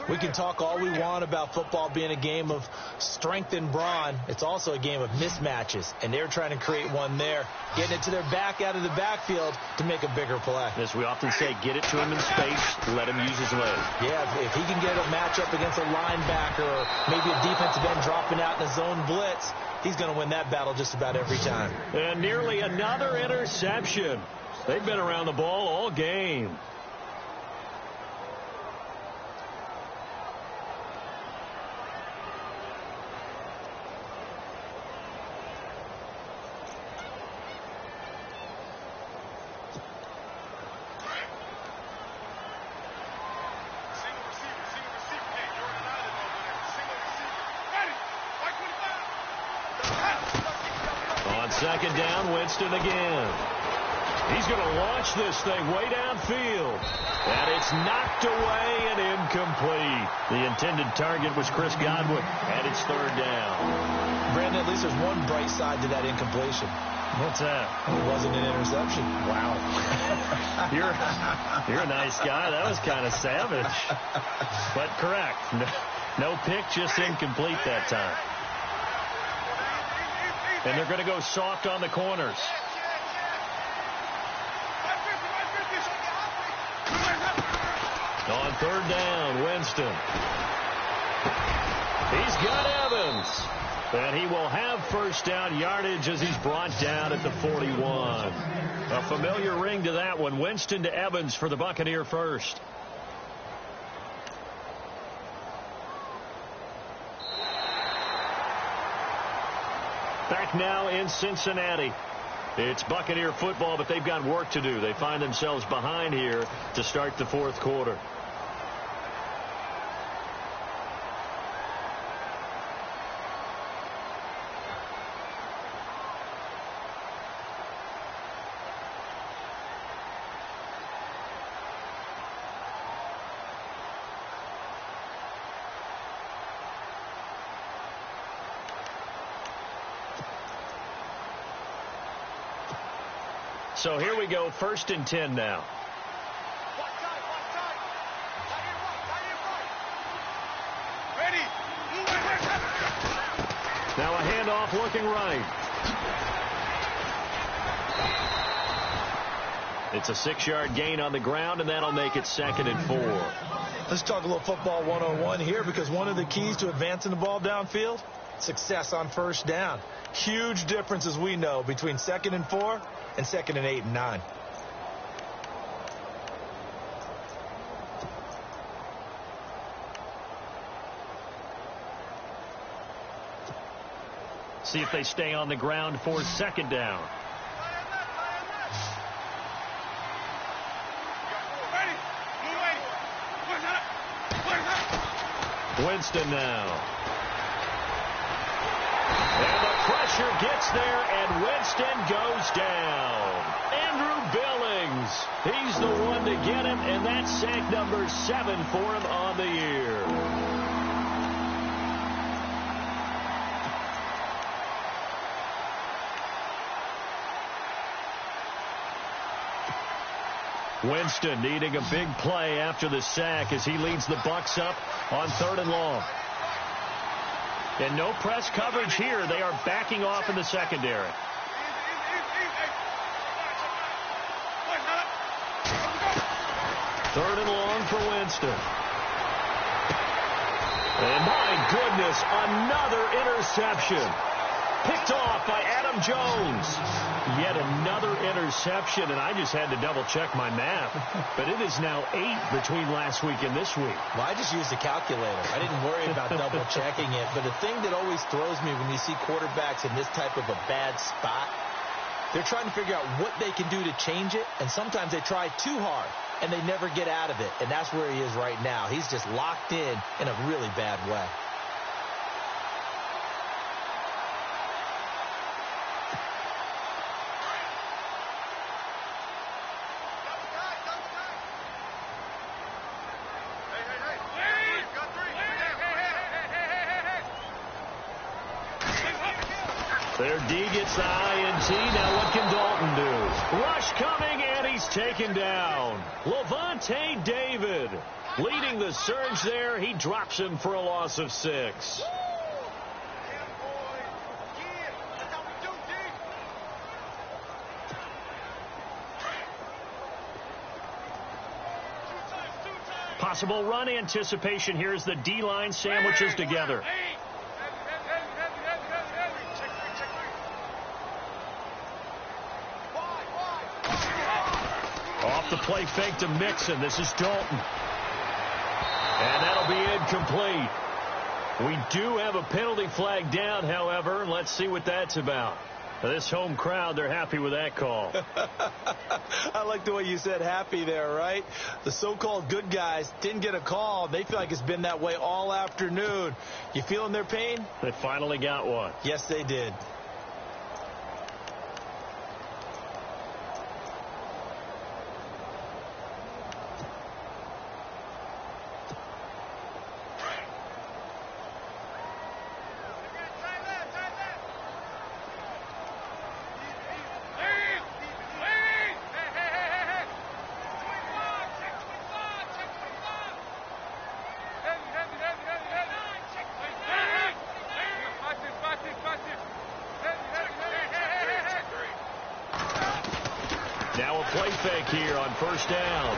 We can talk all we want about football being a game of strength and brawn. It's also a game of mismatches, and they're trying to create one there, getting it to their back out of the backfield to make a bigger play.
As we often say, get it to him in space, let him use his legs.
Yeah, if he can get a matchup against a linebacker or maybe a defensive end dropping out in a zone blitz, he's going to win that battle just about every time.
And nearly another interception. They've been around the ball all game. Second down, Winston again. He's going to launch this thing way downfield. And it's knocked away and incomplete. The intended target was Chris Godwin, and it's third down.
Brandon, at least there's one bright side to that incompletion.
What's that?
It wasn't an interception.
Wow. You're a nice guy. That was kind of savage. But correct. No pick, just incomplete that time. And they're going to go soft on the corners. On third down, Winston. He's got Evans. And he will have first down yardage as he's brought down at the 41. A familiar ring to that one. Winston to Evans for the Buccaneer first. Back now in Cincinnati. It's Buccaneer football, but they've got work to do. They find themselves behind here to start the fourth quarter. So here we go, 1st and 10 now. Now a handoff looking right. It's a 6-yard gain on the ground, and that'll make it 2nd and 4.
Let's talk a little football one-on-one here, because one of the keys to advancing the ball downfield, success on first down. Huge difference, as we know, between 2nd and 4 and 2nd and 8 and 9.
See if they stay on the ground for 2nd down. Winston now. And the pressure gets there, and Winston goes down. Andrew Billings, he's the one to get him, and that's sack number 7 for him on the year. Winston needing a big play after the sack as he leads the Bucs up on 3rd and long. And no press coverage here. They are backing off in the secondary. Third and long for Winston. And my goodness, another interception. Picked off by Adam Jones. Yet another interception, and I just had to double-check my math. But it is now 8 between last week and this week.
Well, I just used a calculator. I didn't worry about double-checking it. But the thing that always throws me when you see quarterbacks in this type of a bad spot, they're trying to figure out what they can do to change it, and sometimes they try too hard, and they never get out of it. And that's where he is right now. He's just locked in a really bad way.
Their D gets the INT. Now what can Dalton do? Rush coming, and he's taken down. Levante David leading the surge there. He drops him for a loss of 6. Possible run anticipation here as the D-line sandwiches together. Off the play fake to Mixon. This is Dalton. And that'll be incomplete. We do have a penalty flag down, however. Let's see what that's about. This home crowd, they're happy with that call.
I like the way you said happy there, right? The so-called good guys didn't get a call. They feel like it's been that way all afternoon. You feeling their pain?
They finally got one.
Yes, they did.
Now a play fake here on first down.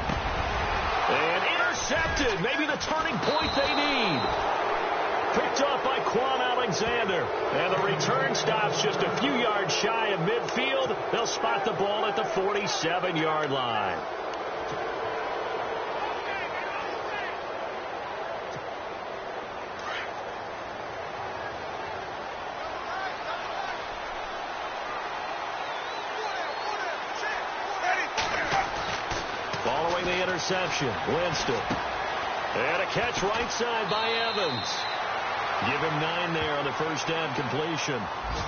And intercepted. Maybe the turning point they need. Picked off by Quan Alexander. And the return stops just a few yards shy of midfield. They'll spot the ball at the 47-yard line. Following the interception, Winston. And a catch right side by Evans. Give him 9 there on the first down completion.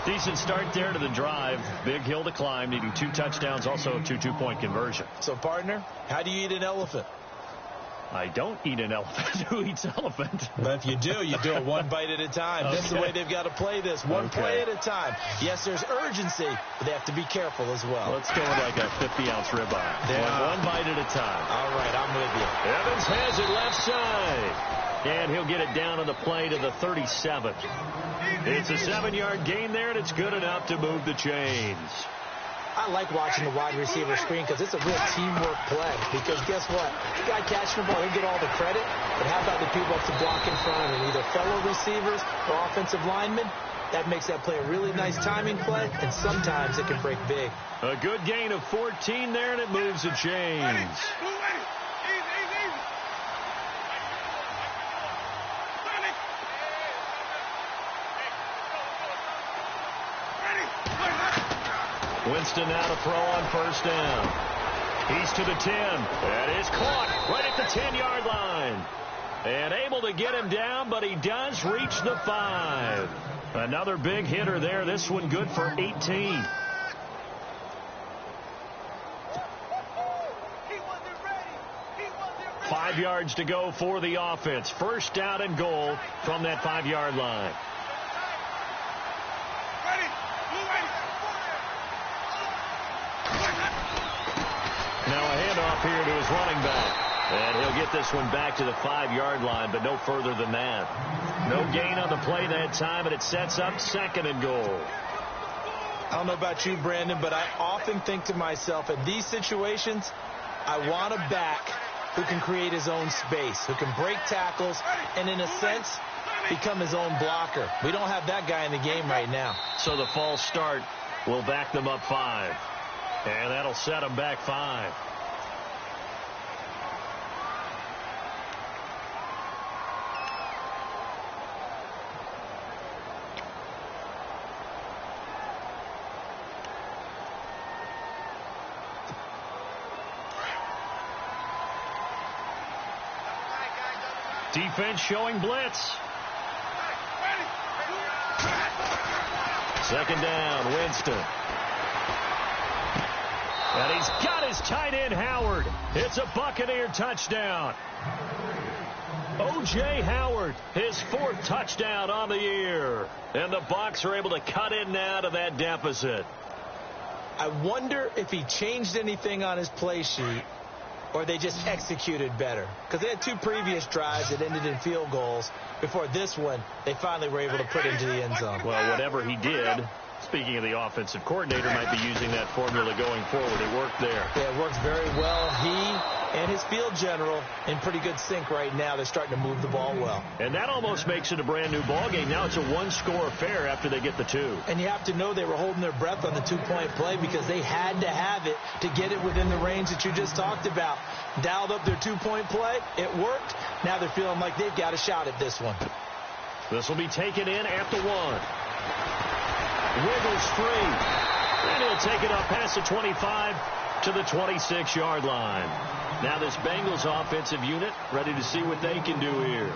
Decent start there to the drive. Big hill to climb, needing 2 touchdowns, also a 2 2-point conversion.
So, partner, how do you eat an elephant?
I don't eat an elephant. Who eats elephant?
But if you do it one bite at a time. Okay. That's the way they've got to play this. One play at a time. Yes, there's urgency, but they have to be careful as well.
Let's go with like a 50-ounce ribeye. Yeah. One bite at a time.
All right, I'm with you.
Evans has it left side. And he'll get it down on the play to the 37. It's a 7-yard gain there, and it's good enough to move the chains.
I like watching the wide receiver screen because it's a real teamwork play. Because guess what? The guy catching the ball, he'll get all the credit. But how about the people that's block in front of him? Either fellow receivers or offensive linemen. That makes that play a really nice timing play, and sometimes it can break big.
A good gain of 14 there, and it moves the chains. Winston now to throw on first down. He's to the 10. That is caught right at the 10-yard line. And able to get him down, but he does reach the 5. Another big hitter there. This one good for 18. Five yards to go for the offense. First down and goal from that 5-yard line. Now a handoff here to his running back. And he'll get this one back to the 5-yard line, but no further than that. No gain on the play that time, and it sets up second and goal.
I don't know about you, Brandon, but I often think to myself, in these situations, I want a back who can create his own space, who can break tackles, and in a sense, become his own blocker. We don't have that guy in the game right now.
So the false start will back them up 5. And that'll set them back 5. Defense showing blitz. Second down, Winston. And he's got his tight end, Howard. It's a Buccaneer touchdown. O.J. Howard, his 4th touchdown on the year. And the Bucs are able to cut in now to that deficit.
I wonder if he changed anything on his play sheet or they just executed better. Because they had 2 previous drives that ended in field goals. Before this one, they finally were able to put into the end zone.
Well, whatever he did, speaking of the offensive coordinator, might be using that formula going forward. It worked there.
Yeah, it works very well. He and his field general in pretty good sync right now. They're starting to move the ball well.
And that almost makes it a brand-new ball game. Now it's a 1-score affair after they get the 2.
And you have to know they were holding their breath on the 2-point play because they had to have it to get it within the range that you just talked about. Dialed up their 2-point play. It worked. Now they're feeling like they've got a shot at this one.
This will be taken in at the 1. Wiggles free. And he'll take it up past the 25 to the 26-yard line. Now this Bengals offensive unit ready to see what they can do here.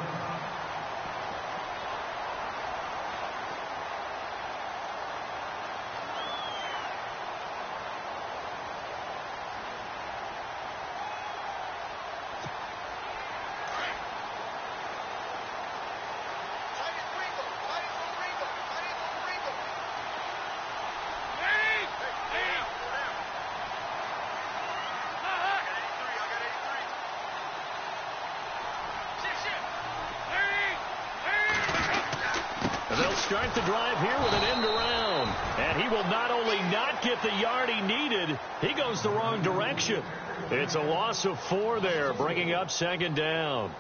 Start the drive here with an end around. And he will not only not get the yard he needed, he goes the wrong direction. It's a loss of 4 there, bringing up 2nd down.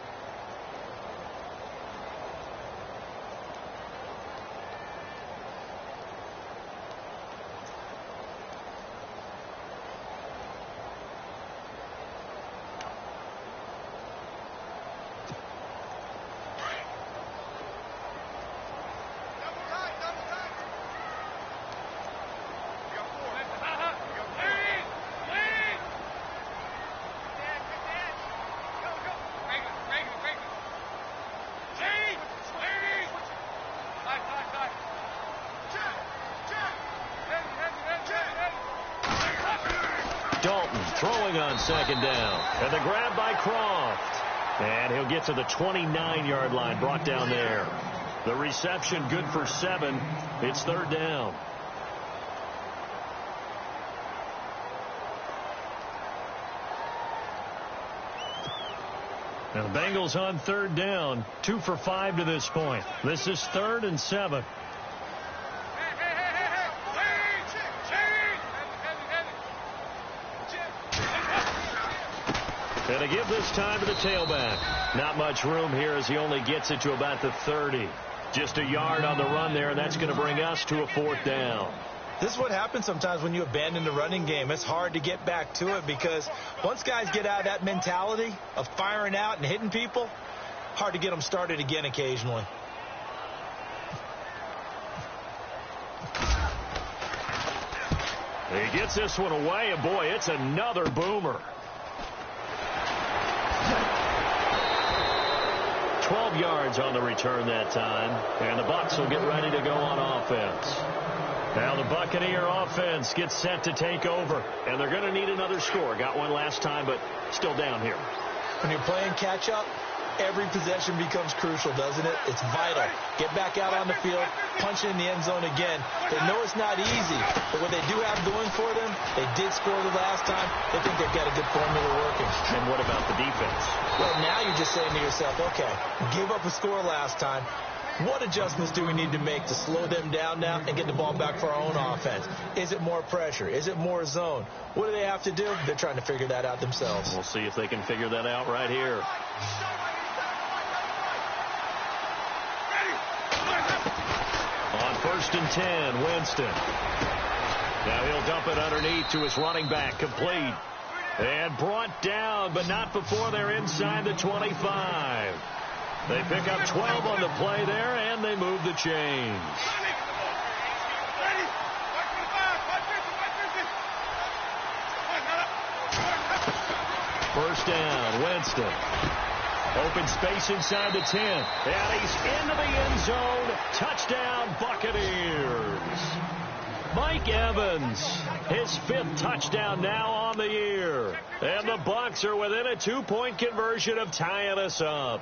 Throwing on 2nd down. And the grab by Croft. And he'll get to the 29-yard line, brought down there. The reception good for 7. It's 3rd down. Now the Bengals on 3rd down. 2 for 5 to this point. This is 3rd and 7. And to give this time to the tailback. Not much room here as he only gets it to about the 30. Just a yard on the run there, and that's going to bring us to a 4th down.
This is what happens sometimes when you abandon the running game. It's hard to get back to it because once guys get out of that mentality of firing out and hitting people, hard to get them started again occasionally.
He gets this one away, and boy, it's another boomer. 12 yards on the return that time, and the Bucs will get ready to go on offense. Now the Buccaneer offense gets set to take over, and they're going to need another score. Got one last time, but still down here.
When you're playing catch-up, every possession becomes crucial, doesn't it? It's vital. Get back out on the field, punch in the end zone again. They know it's not easy, but what they do have going for them, they did score the last time. They think they've got a good formula working.
And what about the defense?
Well, now you're just saying to yourself, okay, give up a score last time. What adjustments do we need to make to slow them down now and get the ball back for our own offense? Is it more pressure? Is it more zone? What do they have to do? They're trying to figure that out themselves.
We'll see if they can figure that out right here. 1st and 10. Winston. Now he'll dump it underneath to his running back. Complete. And brought down, but not before they're inside the 25. They pick up 12 on the play there, and they move the chains. First down, Winston. Open space inside the 10. And he's into the end zone. Touchdown, Buccaneers. Mike Evans, his 5th touchdown now on the year. And the Bucs are within a 2-point conversion of tying us up.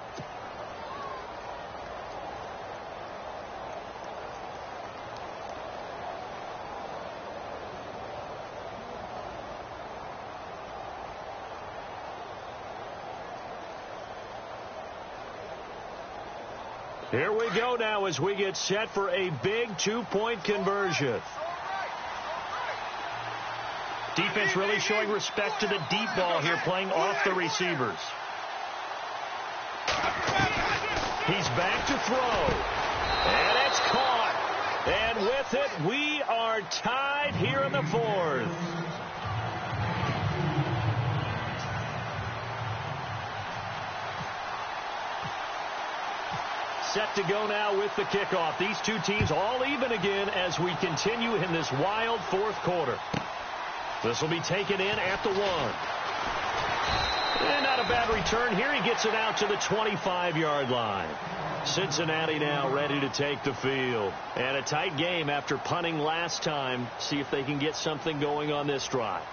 Here we go now as we get set for a big 2-point conversion. Defense really showing respect to the deep ball here, playing off the receivers. He's back to throw. And it's caught. And with it, we are tied here in the 4th. Set to go now with the kickoff. These two teams all even again as we continue in this wild 4th quarter. This will be taken in at the 1. And not a bad return here. He gets it out to the 25-yard line. Cincinnati now ready to take the field. And a tight game after punting last time. See if they can get something going on this drive.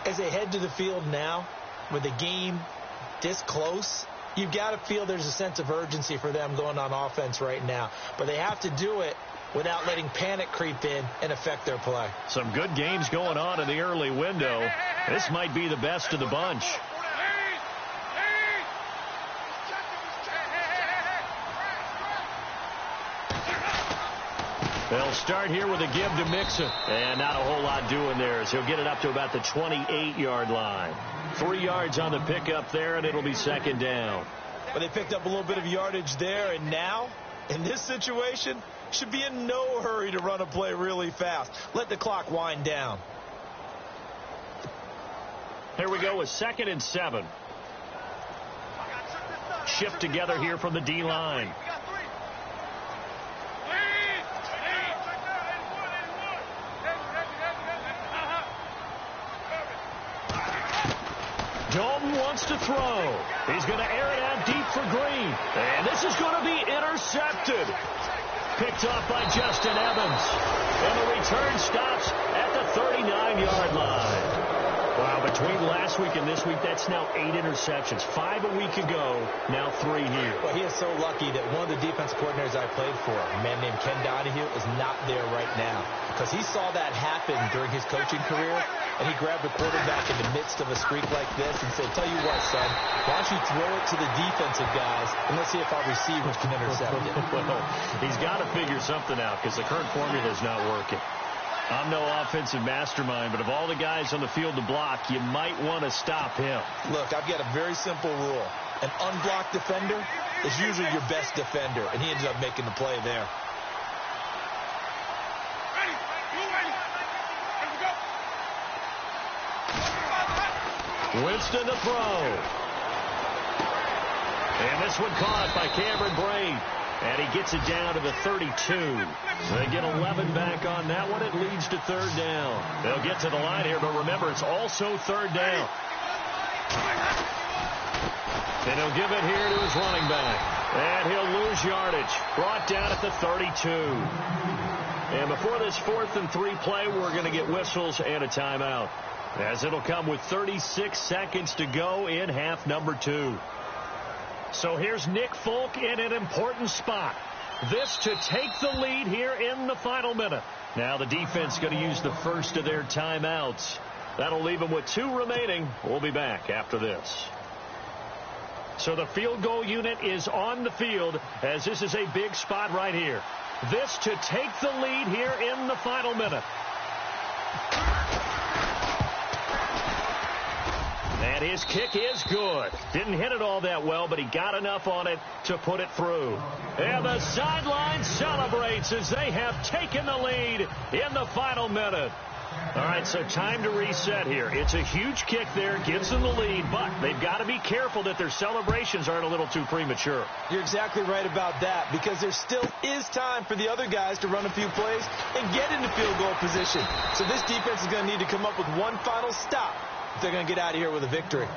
As they head to the field now, with the game this close, you've got to feel there's a sense of urgency for them going on offense right now. But they have to do it without letting panic creep in and affect their play.
Some good games going on in the early window. This might be the best of the bunch. They'll start here with a give to Mixon. And not a whole lot doing there as he'll get it up to about the 28-yard line. 3 yards on the pickup there, and it'll be 2nd down.
But they picked up a little bit of yardage there, and now, in this situation, should be in no hurry to run a play really fast. Let the clock wind down.
Here we go with 2nd and 7. Shift together here from the D-line. Dalton wants to throw. He's going to air it out deep for Green. And this is going to be intercepted. Picked off by Justin Evans. And the return stops at the 39-yard line. Wow, between last week and this week, that's now 8 interceptions. 5 a week ago, now 3 here.
Well, he is so lucky that one of the defense coordinators I played for, a man named Ken Donahue, is not there right now. Because he saw that happen during his coaching career, and he grabbed the quarterback in the midst of a streak like this and said, tell you what, son, why don't you throw it to the defensive guys, and let's see if our receivers can intercept it.
Well, he's got to figure something out because the current formula is not working. I'm no offensive mastermind, but of all the guys on the field to block, you might want to stop him.
Look, I've got a very simple rule. An unblocked defender is usually your best defender, and he ended up making the play there.
Winston to throw. And this one caught by Cameron Braid. And he gets it down to the 32. They get 11 back on that one. It leads to 3rd down. They'll get to the line here, but remember, it's also 3rd down. And he'll give it here to his running back. And he'll lose yardage. Brought down at the 32. And before this 4th and 3 play, we're going to get whistles and a timeout, as it'll come with 36 seconds to go in half number 2. So here's Nick Folk in an important spot. This to take the lead here in the final minute. Now the defense going to use the first of their timeouts. That'll leave them with 2 remaining. We'll be back after this. So the field goal unit is on the field as this is a big spot right here. This to take the lead here in the final minute. And And his kick is good. Didn't hit it all that well, but he got enough on it to put it through. And the sideline celebrates as they have taken the lead in the final minute. All right, so time to reset here. It's a huge kick there, gives them the lead, but they've got to be careful that their celebrations aren't a little too premature.
You're exactly right about that, because there still is time for the other guys to run a few plays and get into field goal position. So this defense is going to need to come up with one final stop if they're going to get out of here with a victory.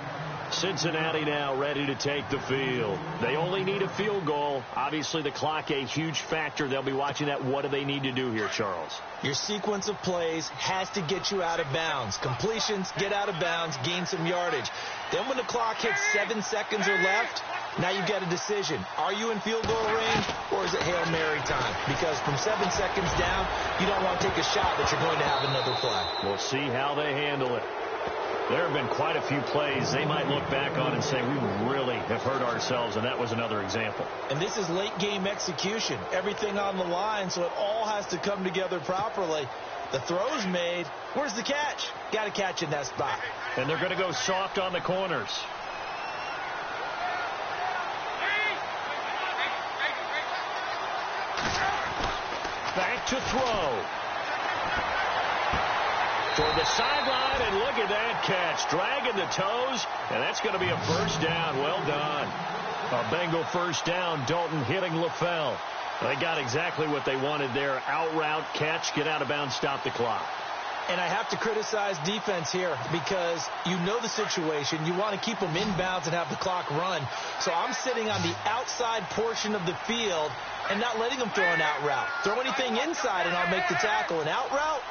Cincinnati now ready to take the field. They only need a field goal. Obviously, the clock a huge factor. They'll be watching that. What do they need to do here, Charles?
Your sequence of plays has to get you out of bounds. Completions, get out of bounds, gain some yardage. Then when the clock hits 7 seconds or left, now you get a decision. Are you in field goal range, or is it Hail Mary time? Because from 7 seconds down, you don't want to take a shot that you're going to have another play.
We'll see how they handle it. There have been quite a few plays they might look back on and say, we really have hurt ourselves, and that was another example.
And this is late game execution. Everything on the line, so it all has to come together properly. The throw's made. Where's the catch? Got to catch in that spot.
And they're going to go soft on the corners. Back to throw. Toward the sideline, and look at that catch. Dragging the toes, and that's going to be a first down. Well done. A Bengal first down. Dalton hitting LaFell. They got exactly what they wanted there. Out route, catch, get out of bounds, stop the clock.
And I have to criticize defense here because you know the situation. You want to keep them inbounds and have the clock run. So I'm sitting on the outside portion of the field and not letting them throw an out route. Throw anything inside, and I'll make the tackle. An out route?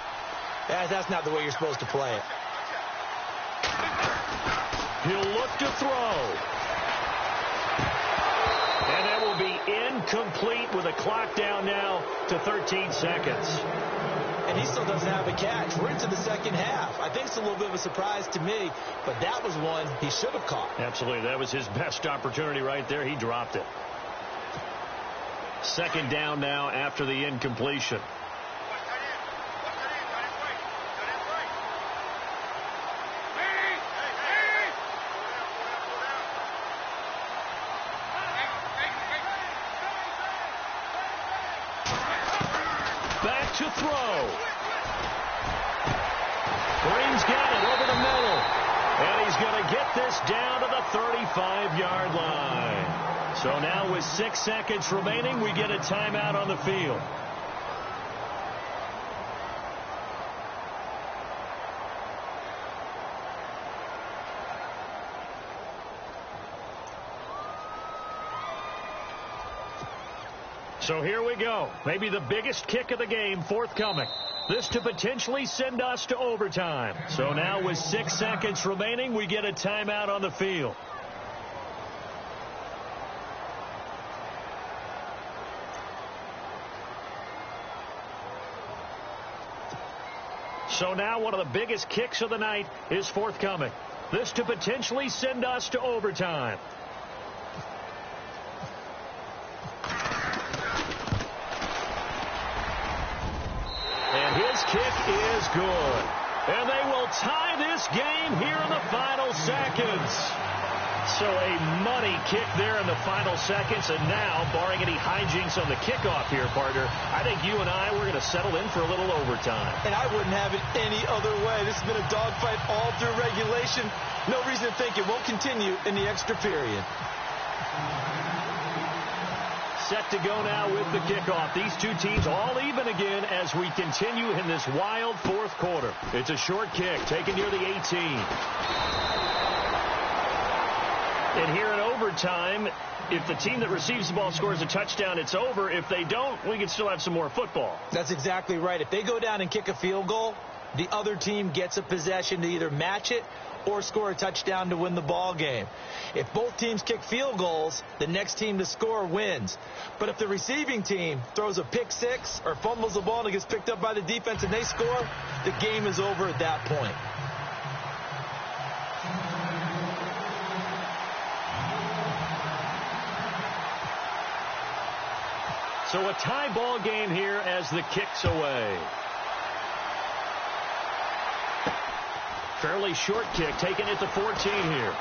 That's not the way you're supposed to play it.
He'll look to throw. And that will be incomplete with a clock down now to 13 seconds.
And he still doesn't have a catch. We're into the second half. I think it's a little bit of a surprise to me, but that was one he should have caught.
Absolutely. That was his best opportunity right there. He dropped it. Second down now after the incompletion. To throw. Green's got it over the middle. And he's going to get this down to the 35-yard line. So now with 6 seconds remaining, we get a timeout on the field. So here we go. Maybe the biggest kick of the game forthcoming. This to potentially send us to overtime. So now with 6 seconds remaining, we get a timeout on the field. So now one of the biggest kicks of the night is forthcoming. This to potentially send us to overtime. His kick is good. And they will tie this game here in the final seconds. So a money kick there in the final seconds. And now, barring any hijinks on the kickoff here, partner, I think you and I, we're going to settle in for a little overtime.
And I wouldn't have it any other way. This has been a dogfight all through regulation. No reason to think it won't continue in the extra period.
Set to go now with the kickoff. These two teams all even again as we continue in this wild fourth quarter. It's a short kick taken near the 18. And here in overtime, if the team that receives the ball scores a touchdown, it's over. If they don't, we can still have some more football.
That's exactly right. If they go down and kick a field goal, the other team gets a possession to either match it or score a touchdown to win the ball game. If both teams kick field goals, the next team to score wins. But if the receiving team throws a pick six or fumbles the ball and it gets picked up by the defense and they score, the game is over at that point.
So a tie ball game here as the kick's away. Fairly short kick, taken at the 14 here.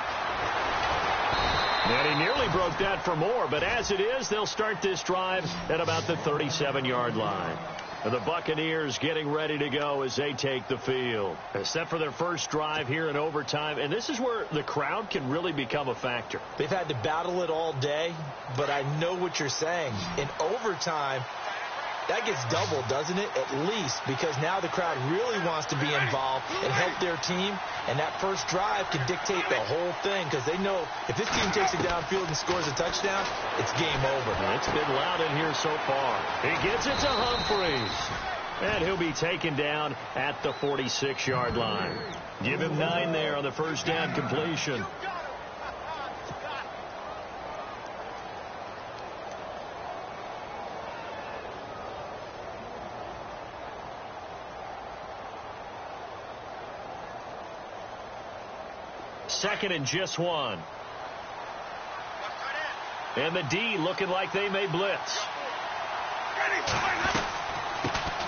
And he nearly broke that for more, but as it is, they'll start this drive at about the 37-yard line. And the Buccaneers getting ready to go as they take the field. Set for their first drive here in overtime, and this is where the crowd can really become a factor.
They've had to battle it all day, but I know what you're saying. In overtime, that gets doubled, doesn't it? At least, because now the crowd really wants to be involved and help their team, and that first drive can dictate the whole thing, because they know if this team takes it downfield and scores a touchdown, it's game over.
It's been loud in here so far. He gets it to Humphries, and he'll be taken down at the 46-yard line. Give him 9 there on the first down completion. Second and just 1. And the D looking like they may blitz.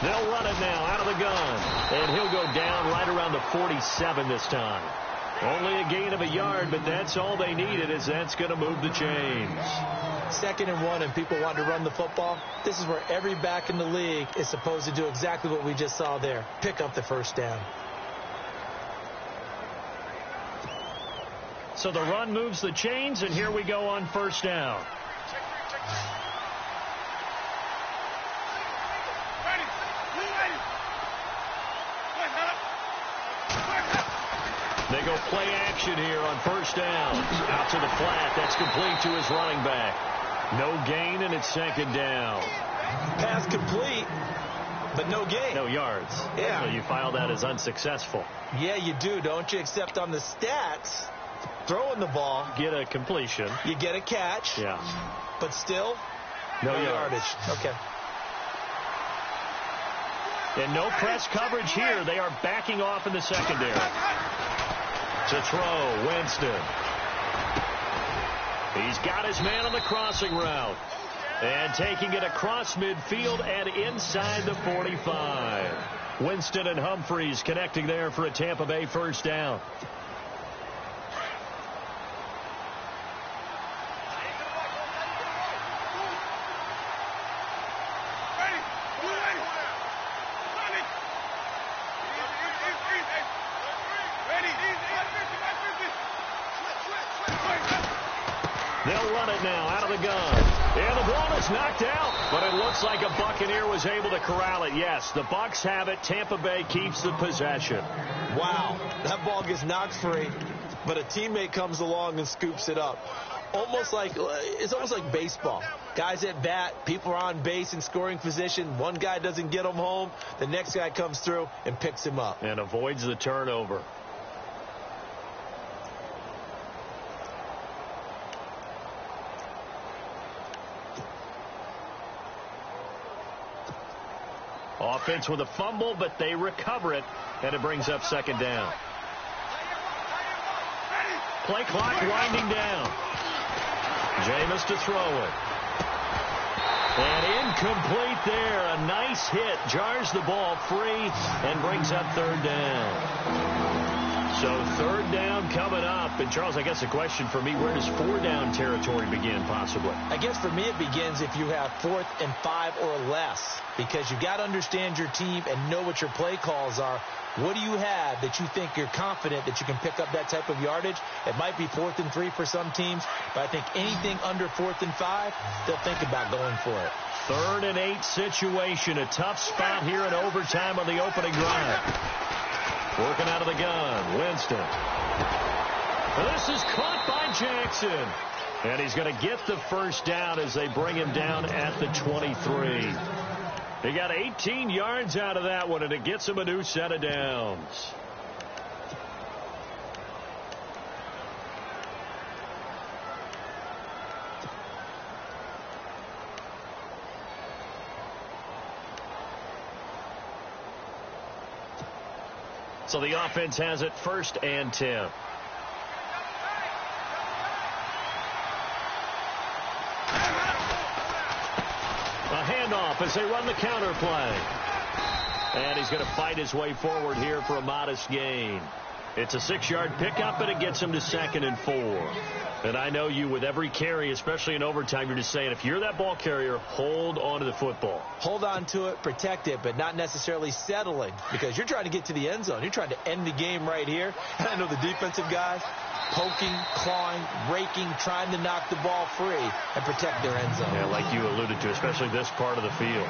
They'll run it now out of the gun. And he'll go down right around the 47 this time. Only a gain of a yard, but that's all they needed, as that's going to move the chains.
Second and 1, and people want to run the football. This is where every back in the league is supposed to do exactly what we just saw there. Pick up the first down.
So the run moves the chains, and here we go on first down. They go play action here on first down. Out to the flat. That's complete to his running back. No gain, and it's second down.
Pass complete, but no gain.
No yards.
Yeah.
So you file that as unsuccessful.
Yeah, you do, don't you? Except on the stats, throwing the ball.
Get a completion.
You get a catch.
Yeah.
But still,
no yardage.
Okay.
And no press coverage here. They are backing off in the secondary. To throw, Winston. He's got his man on the crossing route. And taking it across midfield and inside the 45. Winston and Humphries connecting there for a Tampa Bay first down. They'll run it now out of the gun. And the ball is knocked out. But it looks like a Buccaneer was able to corral it. Yes, the Bucs have it. Tampa Bay keeps the possession.
Wow. That ball gets knocked free, but a teammate comes along and scoops it up. It's almost like baseball. Guys at bat, people are on base in scoring position. One guy doesn't get him home. The next guy comes through and picks him up.
And avoids the turnover. Offense with a fumble, but they recover it, and it brings up second down. Play clock winding down. Jameis to throw it. And incomplete there. A nice hit. Jars the ball free and brings up third down. So third down coming up. And, Charles, I guess the question for me, where does 4 down territory begin possibly?
I guess for me it begins if you have 4th and 5 or less, because you've got to understand your team and know what your play calls are. What do you have that you think you're confident that you can pick up that type of yardage? It might be 4th and 3 for some teams, but I think anything under 4th and 5, they'll think about going for it.
3rd and 8 situation. A tough spot here in overtime on the opening drive. Working out of the gun. Winston. This is caught by Jackson. And he's going to get the first down as they bring him down at the 23. He got 18 yards out of that one, and it gets him a new set of downs. So the offense has it 1st and 10. A handoff as they run the counter play. And he's going to fight his way forward here for a modest gain. It's a 6-yard pickup, and it gets him to 2nd and 4. And I know you, with every carry, especially in overtime, you're just saying, if you're that ball carrier, hold on to the football.
Hold on to it, protect it, but not necessarily settling, because you're trying to get to the end zone. You're trying to end the game right here. And I know the defensive guys poking, clawing, raking, trying to knock the ball free and protect their end zone.
Yeah, like you alluded to, especially this part of the field.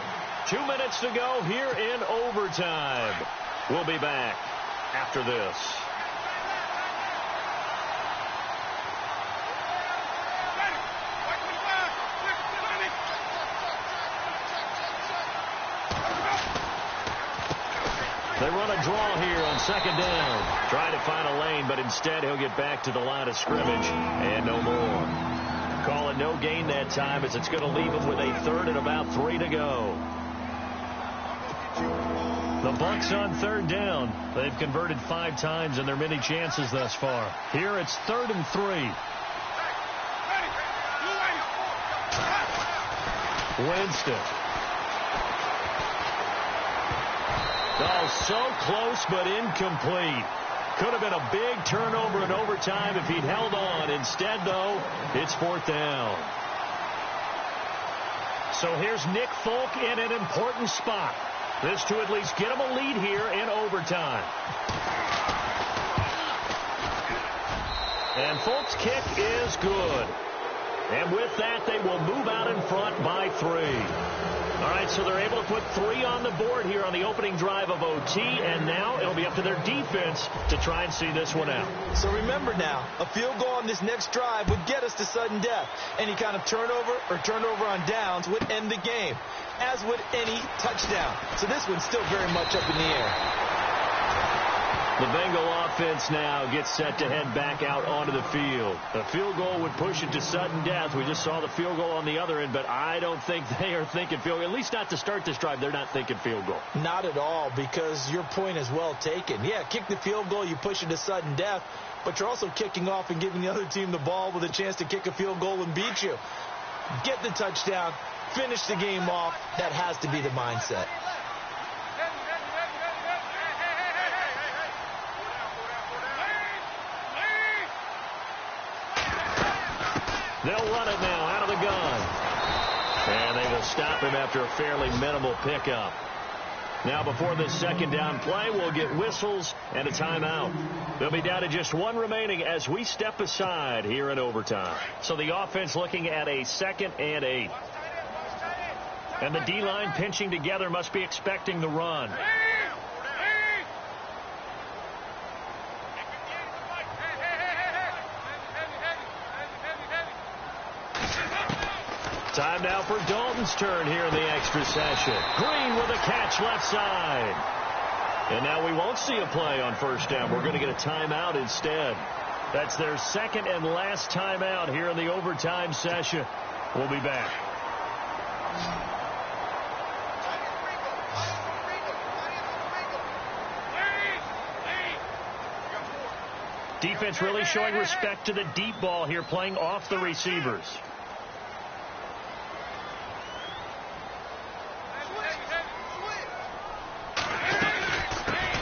2 minutes to go here in overtime. We'll be back after this. They run a draw here on 2nd down. Trying to find a lane, but instead he'll get back to the line of scrimmage and no more. Call it no gain that time, as it's going to leave him with a 3rd and about 3 to go. The Bucks on 3rd down. They've converted 5 times in their many chances thus far. Here it's 3rd and 3. Winston. Oh, so close but incomplete. Could have been a big turnover in overtime if he'd held on. Instead, though, it's 4th down. So here's Nick Folk in an important spot. This to at least get him a lead here in overtime. And Folk's kick is good. And with that, they will move out in front by 3. All right, so they're able to put 3 on the board here on the opening drive of OT, and now it'll be up to their defense to try and see this one out.
So remember now, a field goal on this next drive would get us to sudden death. Any kind of turnover or turnover on downs would end the game, as would any touchdown. So this one's still very much up in the air.
The Bengal offense now gets set to head back out onto the field. A field goal would push it to sudden death. We just saw the field goal on the other end, but I don't think they are thinking field goal. At least not to start this drive. They're not thinking field goal.
Not at all, because your point is well taken. Yeah, kick the field goal, you push it to sudden death, but you're also kicking off and giving the other team the ball with a chance to kick a field goal and beat you. Get the touchdown, finish the game off. That has to be the mindset.
They'll run it now out of the gun. And they will stop him after a fairly minimal pickup. Now before this 2nd down play, we'll get whistles and a timeout. They'll be down to just 1 remaining as we step aside here in overtime. So the offense looking at a 2nd and 8. And the D-line pinching together, must be expecting the run. Time now for Dalton's turn here in the extra session. Green with a catch left side. And now we won't see a play on 1st down. We're going to get a timeout instead. That's their 2nd and last timeout here in the overtime session. We'll be back. Defense really showing respect to the deep ball here, playing off the receivers.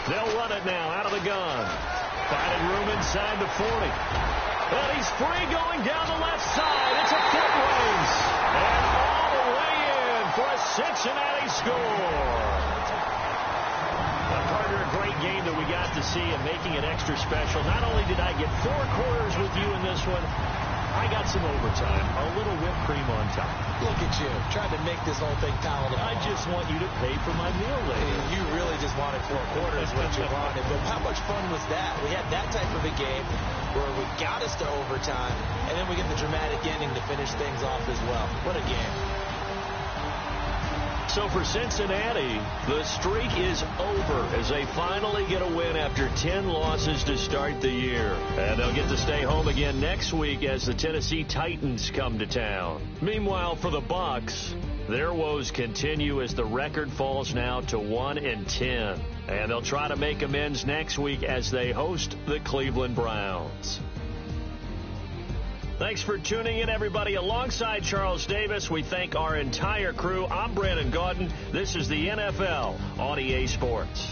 They'll run it now out of the gun. Finding room inside the 40. And he's free going down the left side. It's a foot race. And all the way in for a Cincinnati score. Carter, a great game that we got to see and making it extra special. Not only did I get 4 quarters with you in this one, I got some overtime, a little whipped cream on top.
Look at you, trying to make this whole thing palatable.
I just want you to pay for my meal later.
You really just wanted 4 quarters, what you wanted. But how much fun was that? We had that type of a game where we got us to overtime, and then we get the dramatic ending to finish things off as well. What a game.
So for Cincinnati, the streak is over as they finally get a win after 10 losses to start the year. And they'll get to stay home again next week as the Tennessee Titans come to town. Meanwhile, for the Bucks, their woes continue as the record falls now to 1-10. And they'll try to make amends next week as they host the Cleveland Browns. Thanks for tuning in, everybody. Alongside Charles Davis, we thank our entire crew. I'm Brandon Gaudin. This is the NFL on EA Sports.